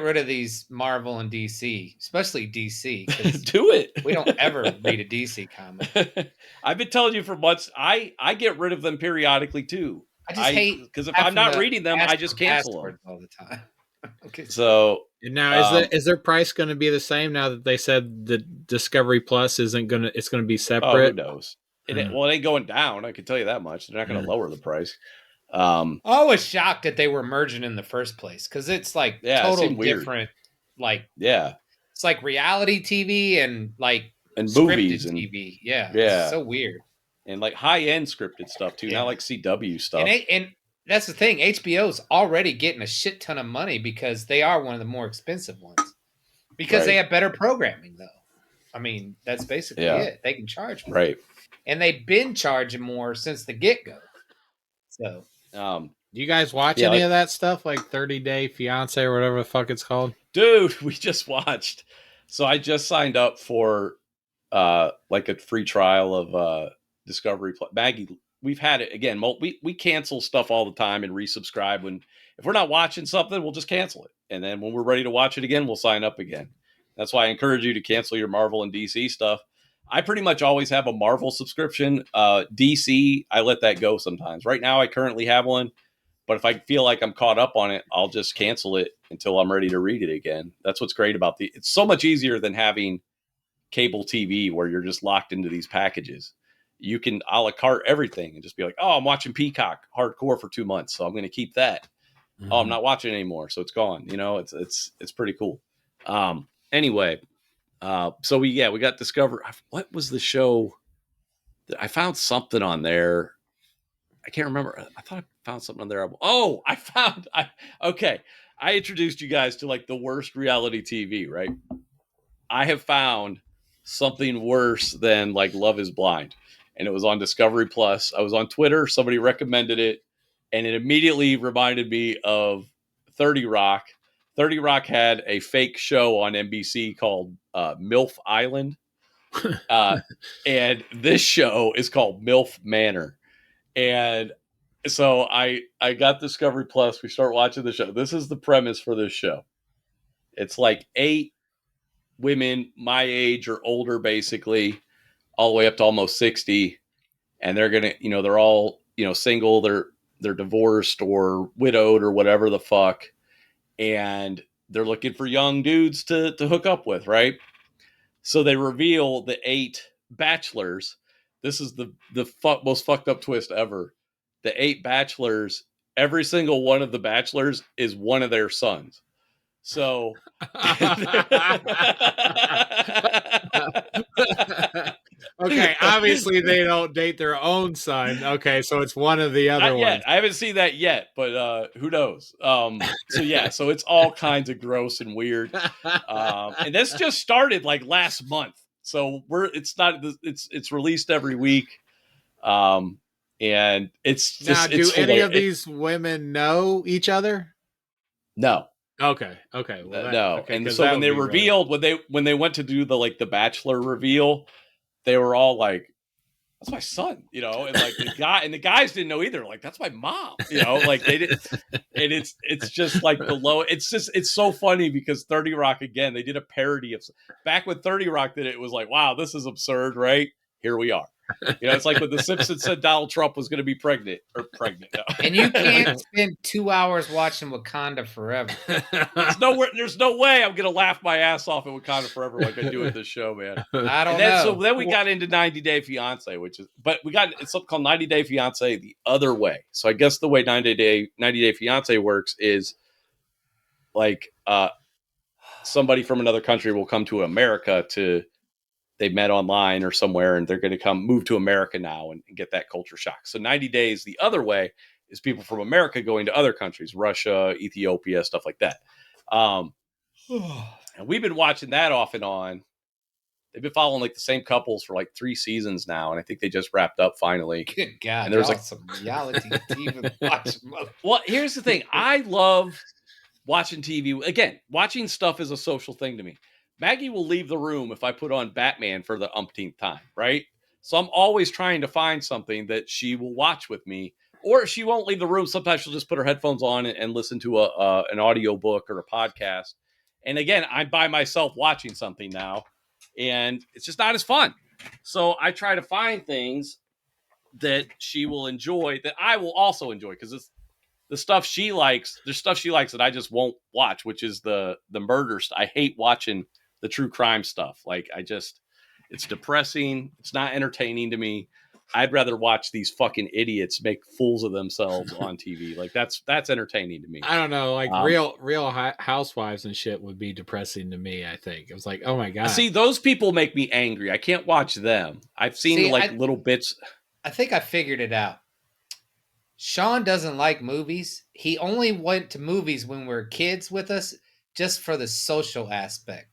rid of these Marvel and DC, especially DC. Do it. We don't ever read a DC comic. I've been telling you for months. I get rid of them periodically too. I just hate, because if I'm not reading them, I just cancel them all the time. Okay. So now, is their price going to be the same now that they said the Discovery Plus isn't going to? It's going to be separate. Oh, who knows? It ain't going down. I can tell you that much. They're not going to lower the price. I was shocked that they were merging in the first place, because it's like total different. Like, it's like reality TV and movies and TV. It's so weird, and like high end scripted stuff too. Not like CW stuff. And that's the thing. HBO's already getting a shit ton of money because they are one of the more expensive ones, because they have better programming though. I mean, that's basically it. They can charge more. Right. And they've been charging more since the get-go. So, do you guys watch any of that stuff, like 30 Day Fiance or whatever the fuck it's called? Dude, we just watched. So I just signed up for like a free trial of Discovery Plus. Maggie, we've had it again. We cancel stuff all the time and resubscribe. If we're not watching something, we'll just cancel it. And then when we're ready to watch it again, we'll sign up again. That's why I encourage you to cancel your Marvel and DC stuff. I pretty much always have a Marvel subscription. DC, I let that go sometimes. Right now, I currently have one. But if I feel like I'm caught up on it, I'll just cancel it until I'm ready to read it again. That's what's great about it's so much easier than having cable TV where you're just locked into these packages. You can a la carte everything and just be like, oh, I'm watching Peacock hardcore for 2 months, so I'm going to keep that. Mm-hmm. Oh, I'm not watching it anymore, so it's gone. It's pretty cool. Anyway. So we got Discover. What was the show? I found something on there. I can't remember. I thought I found something on there. Oh, okay. I introduced you guys to like the worst reality TV, right? I have found something worse than like Love is Blind. and it was on Discovery Plus. I was on Twitter. Somebody recommended it, and it immediately reminded me of 30 Rock. 30 Rock had a fake show on NBC called MILF Island. And this show is called MILF Manor. And so I got Discovery Plus. We start watching the show. This is the premise for this show. It's like 8 women my age or older, basically, all the way up to almost 60. And they're going to, they're all, single. They're divorced or widowed or whatever the fuck. And they're looking for young dudes to hook up with, right? So they reveal the 8 bachelors. This is the most fucked up twist ever. The 8 bachelors, every single one of the bachelors is one of their sons. So okay, obviously they don't date their own son. Okay, so it's one of the other Not yet. ones. I haven't seen that yet, but who knows? So yeah, so it's all kinds of gross and weird. And this just started like last month. So it's released every week. And it's just Now, do any of these women know each other? No. Okay. Well, no. Okay, and so when they revealed, when they went to do the bachelor reveal, they were all like, "That's my son," and like the guys didn't know either. Like, "That's my mom," like they didn't. And it's just like it's so funny because 30 Rock, again, they did a parody of back when 30 Rock did it. It was like, wow, this is absurd, right? Here we are. It's like when The Simpsons said Donald Trump was going to be pregnant. No. And you can't spend 2 hours watching Wakanda Forever. There's no way I'm going to laugh my ass off at Wakanda Forever like I do at this show, man. I don't know. So then we got into 90 Day Fiance, it's something called 90 Day Fiance the other way. So I guess the way 90 Day Fiance works is like somebody from another country will come to America they met online or somewhere, and they're going to move to America now and get that culture shock. So 90 days the other way is people from America going to other countries, Russia, Ethiopia, stuff like that. And we've been watching that off and on. They've been following like the same couples for like 3 seasons now, and I think they just wrapped up finally. Good God, and there's like some reality TV watching. Well, here's the thing. I love watching TV. Again, watching stuff is a social thing to me. Maggie will leave the room if I put on Batman for the umpteenth time, right? So I'm always trying to find something that she will watch with me, or she won't leave the room. Sometimes she'll just put her headphones on and listen to an audio book or a podcast. And again, I'm by myself watching something now, and it's just not as fun. So I try to find things that she will enjoy that I will also enjoy, because it's the stuff she likes. There's stuff she likes that I just won't watch, which is the murder stuff. I hate watching the true crime stuff. Like, it's depressing. It's not entertaining to me. I'd rather watch these fucking idiots make fools of themselves on TV. Like, that's entertaining to me. I don't know. Like real housewives and shit would be depressing to me. I think it was like, oh my God. See, those people make me angry. I can't watch them. I've seen little bits. I think I figured it out. Shawn doesn't like movies. He only went to movies when we were kids with us, just for the social aspect.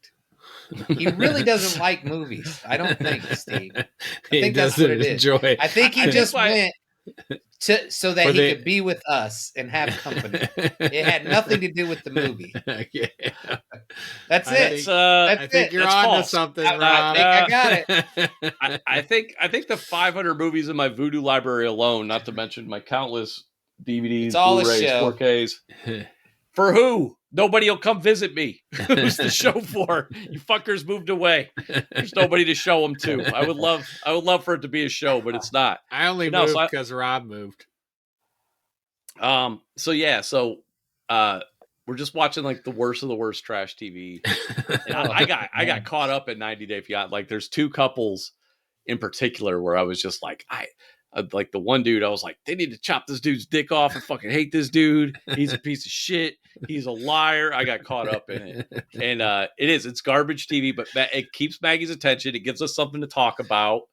He really doesn't like movies. I don't think, Steve. I think that's what it is. I think he just went so that he could be with us and have company. It had nothing to do with the movie. Yeah. That's it. I think you're on to something, Rob. I got it. I think the 500 movies in my Voodoo library alone, not to mention my countless DVDs, Blu-rays, 4Ks. For who? Nobody will come visit me. Who's the show for? You fuckers moved away. There's nobody to show them to. I would love for it to be a show, but it's not. I only moved because Rob moved. So we're just watching like the worst of the worst trash TV. And I got caught up at 90 Day Fiancé. Like, there's 2 couples in particular where I was just like, like the one dude, I was like, they need to chop this dude's dick off. I fucking hate this dude. He's a piece of shit. He's a liar. I got caught up in it. And it's garbage TV, but it keeps Maggie's attention. It gives us something to talk about.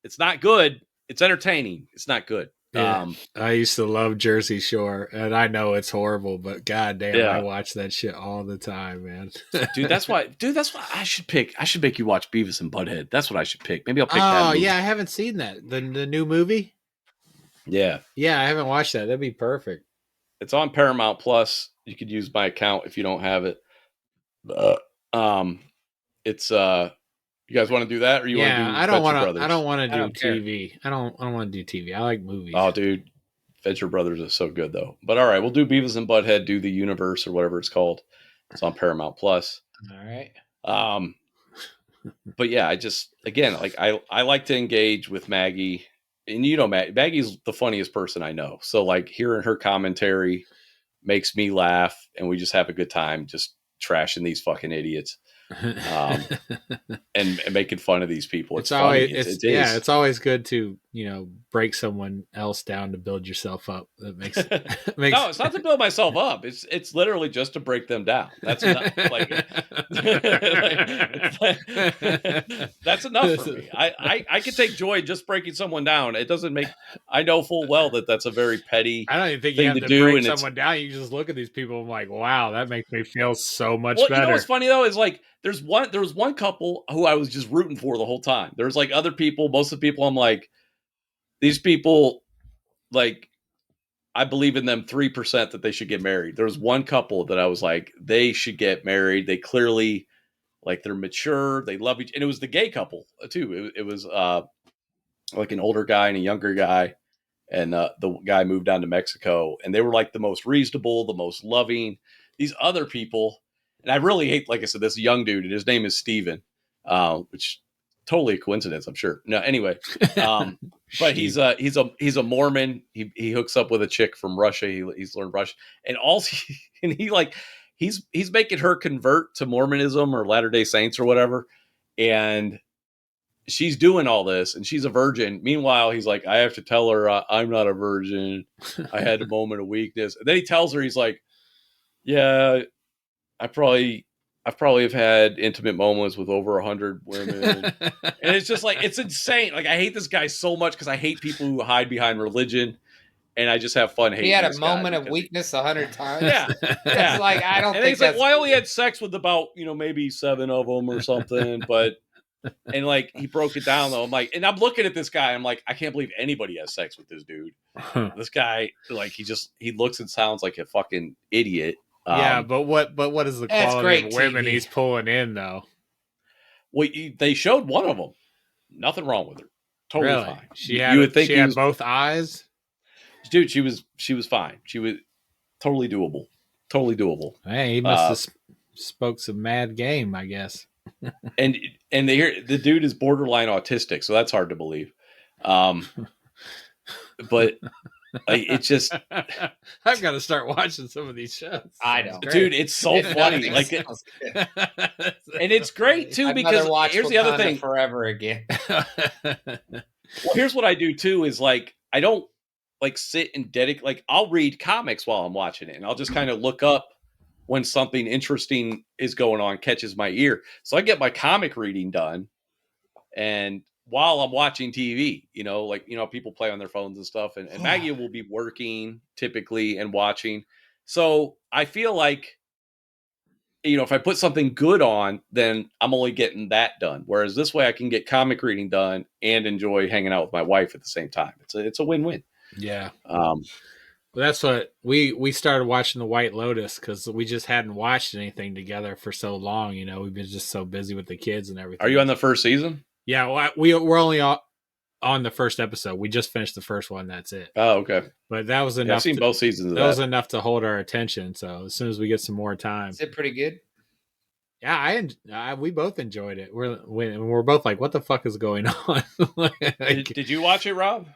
It's not good. It's entertaining. It's not good. Yeah. I used to love Jersey Shore, and I know it's horrible, but goddamn, I watch that shit all the time, man. Dude, that's why I should make you watch Beavis and Butthead. That's what I should pick. Maybe I'll pick that movie. Yeah, I haven't seen that. The new movie? Yeah. Yeah, I haven't watched that. That'd be perfect. It's on Paramount Plus. You could use my account if you don't have it. It's you guys want to do that, or you want to do? I don't want to. I don't want to do care. TV. I don't want to do TV. I like movies. Oh, dude, Venture Brothers is so good though. But all right, we'll do Beavis and Butthead. Do the Universe or whatever it's called. It's on Paramount Plus. All right. But yeah, I just again like I like to engage with Maggie, and you know Maggie's the funniest person I know. So like hearing her commentary makes me laugh, and we just have a good time just trashing these fucking idiots. And making fun of these people. It's always it's always good to break someone else down to build yourself up. That makes no, it's not to build myself up. It's literally just to break them down. That's enough. That's enough for me. I can take joy in just breaking someone down. It doesn't make. I know full well that that's a very petty. I don't even think you have to break someone down. You just look at these people and like, wow, that makes me feel so much better. You know what's funny though is like there was one couple who I was just rooting for the whole time. There's like other people, most of the people I'm like, these people, like, I believe in them 3% that they should get married. There was one couple that I was like, they should get married. They clearly, like, they're mature. They love each, and it was the gay couple too. It was like an older guy and a younger guy, and the guy moved down to Mexico, and they were like the most reasonable, the most loving. These other people. And I really hate, like I said, this young dude, and his name is Steven, which totally a coincidence, I'm sure. No, anyway, but he's a Mormon. He hooks up with a chick from Russia. He's learned Russian, and he's making her convert to Mormonism or Latter-day Saints or whatever, and she's doing all this, and she's a virgin. Meanwhile, he's like, I have to tell her I'm not a virgin. I had a moment of weakness, and then he tells her, he's like, yeah. I probably have had intimate moments with over 100 women. And it's just like, it's insane. Like, I hate this guy so much because I hate people who hide behind religion. And I just have fun hating He had this a moment of weakness 100 times. Yeah. It's like, I don't think it's like, well, I only had sex with about, maybe 7 of them or something. But, and like, he broke it down though. I'm like, and I'm looking at this guy. I'm like, I can't believe anybody has sex with this dude. This guy, like, he looks and sounds like a fucking idiot. Yeah, but what is the quality of women he's pulling in though? Well, they showed one of them. Nothing wrong with her. Totally fine. You would think she had both eyes. Dude, she was fine. She was totally doable. Totally doable. Hey, he must have spoke some mad game, I guess. and the dude is borderline autistic, so that's hard to believe. But. It's just I've got to start watching some of these shows. I know, dude. It's so funny, like, and it's great too because here's the other thing. Forever again. Well, here's what I do too is like I don't like sit and dedicate. Like I'll read comics while I'm watching it, and I'll just kind of look up when something interesting is going on, catches my ear. So I get my comic reading done, and while I'm watching TV, people play on their phones and stuff, and Maggie will be working typically and watching. So I feel like, if I put something good on, then I'm only getting that done. Whereas this way I can get comic reading done and enjoy hanging out with my wife at the same time. It's a win-win. Yeah. Well, that's what we started watching The White Lotus because we just hadn't watched anything together for so long. We've been just so busy with the kids and everything. Are you on the first season? Yeah, well, we're only on the first episode. We just finished the first one. That's it. Oh, okay. But that was enough. Yeah, I've seen both seasons of that. That was enough to hold our attention. So as soon as we get some more time. Is it pretty good? Yeah, we both enjoyed it. We're both like, what the fuck is going on? Did you watch it, Rob?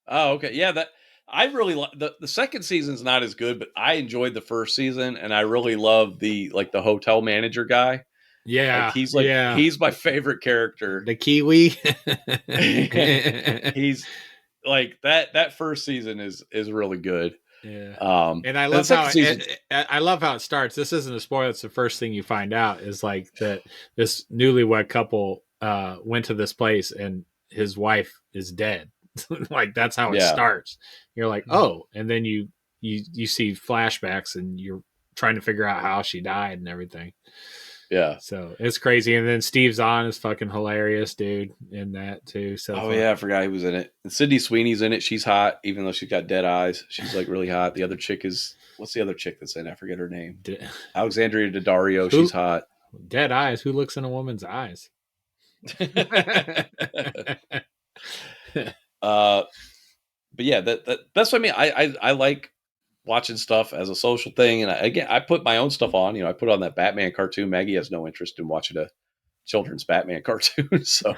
Oh, okay. Yeah, I really the second season's not as good, but I enjoyed the first season, and I really love the hotel manager guy. Yeah, he's my favorite character. The Kiwi. He's like that first season is really good. Yeah. And I love how it starts. This isn't a spoiler. It's the first thing you find out is like that this newlywed couple went to this place and his wife is dead. Like that's how it Yeah. starts. You're like, oh, and then you see flashbacks and you're trying to figure out how she died and everything. Yeah. So it's crazy. And then Steve Zahn is fucking hilarious, dude, in that too. So Oh yeah, I forgot he was in it. And Sydney Sweeney's in it. She's hot, even though she's got dead eyes. She's like really hot. The other chick is what's the other chick that's in? I forget her name. Alexandria Daddario. She's hot. Dead eyes. Who looks in a woman's eyes? But yeah, that's what I mean. I like watching stuff as a social thing, and I put my own stuff on. You know, I put on that Batman cartoon. Maggie has no interest in watching a children's Batman cartoon, so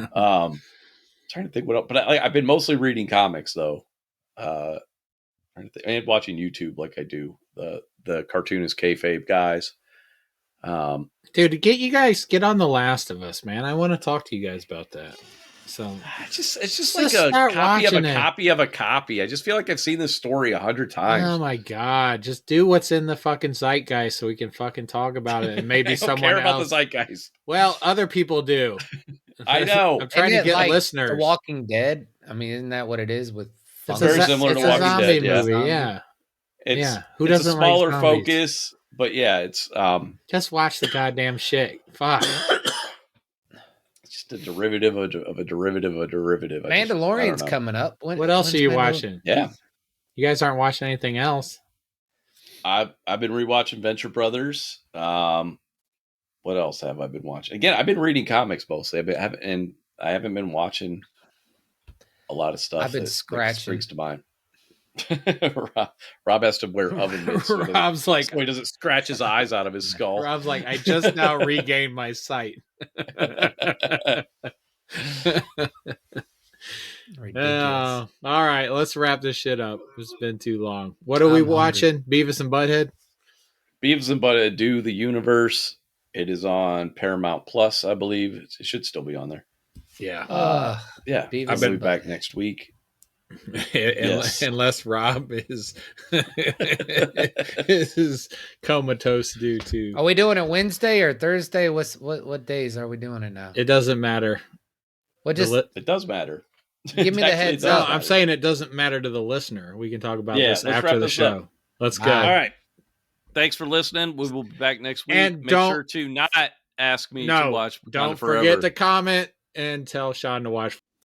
trying to think what else. But I've been mostly reading comics though, and watching YouTube like I do. The cartoonist kayfabe guys. Dude, get on The Last of Us, man. I want to talk to you guys about that. So it's just like a copy of a copy of a copy. I just feel like I've seen this story 100 times. Oh my god! Just do what's in the fucking zeitgeist so we can fucking talk about it, and maybe I don't someone care else. about the zeitgeist. Well, other people do. I know. I'm trying to get like listeners. The Walking Dead. I mean, isn't that what it is with? It's very similar to Walking Dead. Movie, yeah. Who it's doesn't a smaller like zombies? focus, but yeah, it's just watch the goddamn shit. Fuck. It's just a derivative of a derivative of a derivative. Mandalorian's coming up. What else are you watching? Yeah, you guys aren't watching anything else. I've been rewatching Venture Brothers. What else have I been watching? Again, I've been reading comics mostly. I haven't been watching a lot of stuff. I've been scratching. Springs to mind. Rob has to wear oven mitts. Rob's like, so he doesn't scratch his eyes out of his skull. Rob's like, I just now regained my sight. All right, let's wrap this shit up. It's been too long. What are we watching? Beavis and Butthead? Beavis and Butthead Do the Universe. It is on Paramount Plus, I believe. It should still be on there. Yeah. Yeah. Beavis I'll be back next week. Yes. Unless Rob is is comatose due to. Are we doing it Wednesday or Thursday? What days are we doing it now? It doesn't matter. It does matter. Give me the heads up. I'm saying it doesn't matter to the listener. We can talk about this after the show. Up. Let's go. All right. Thanks for listening. We will be back next week. And Make sure to not ask me to watch. Don't forget to comment and tell Shawn to watch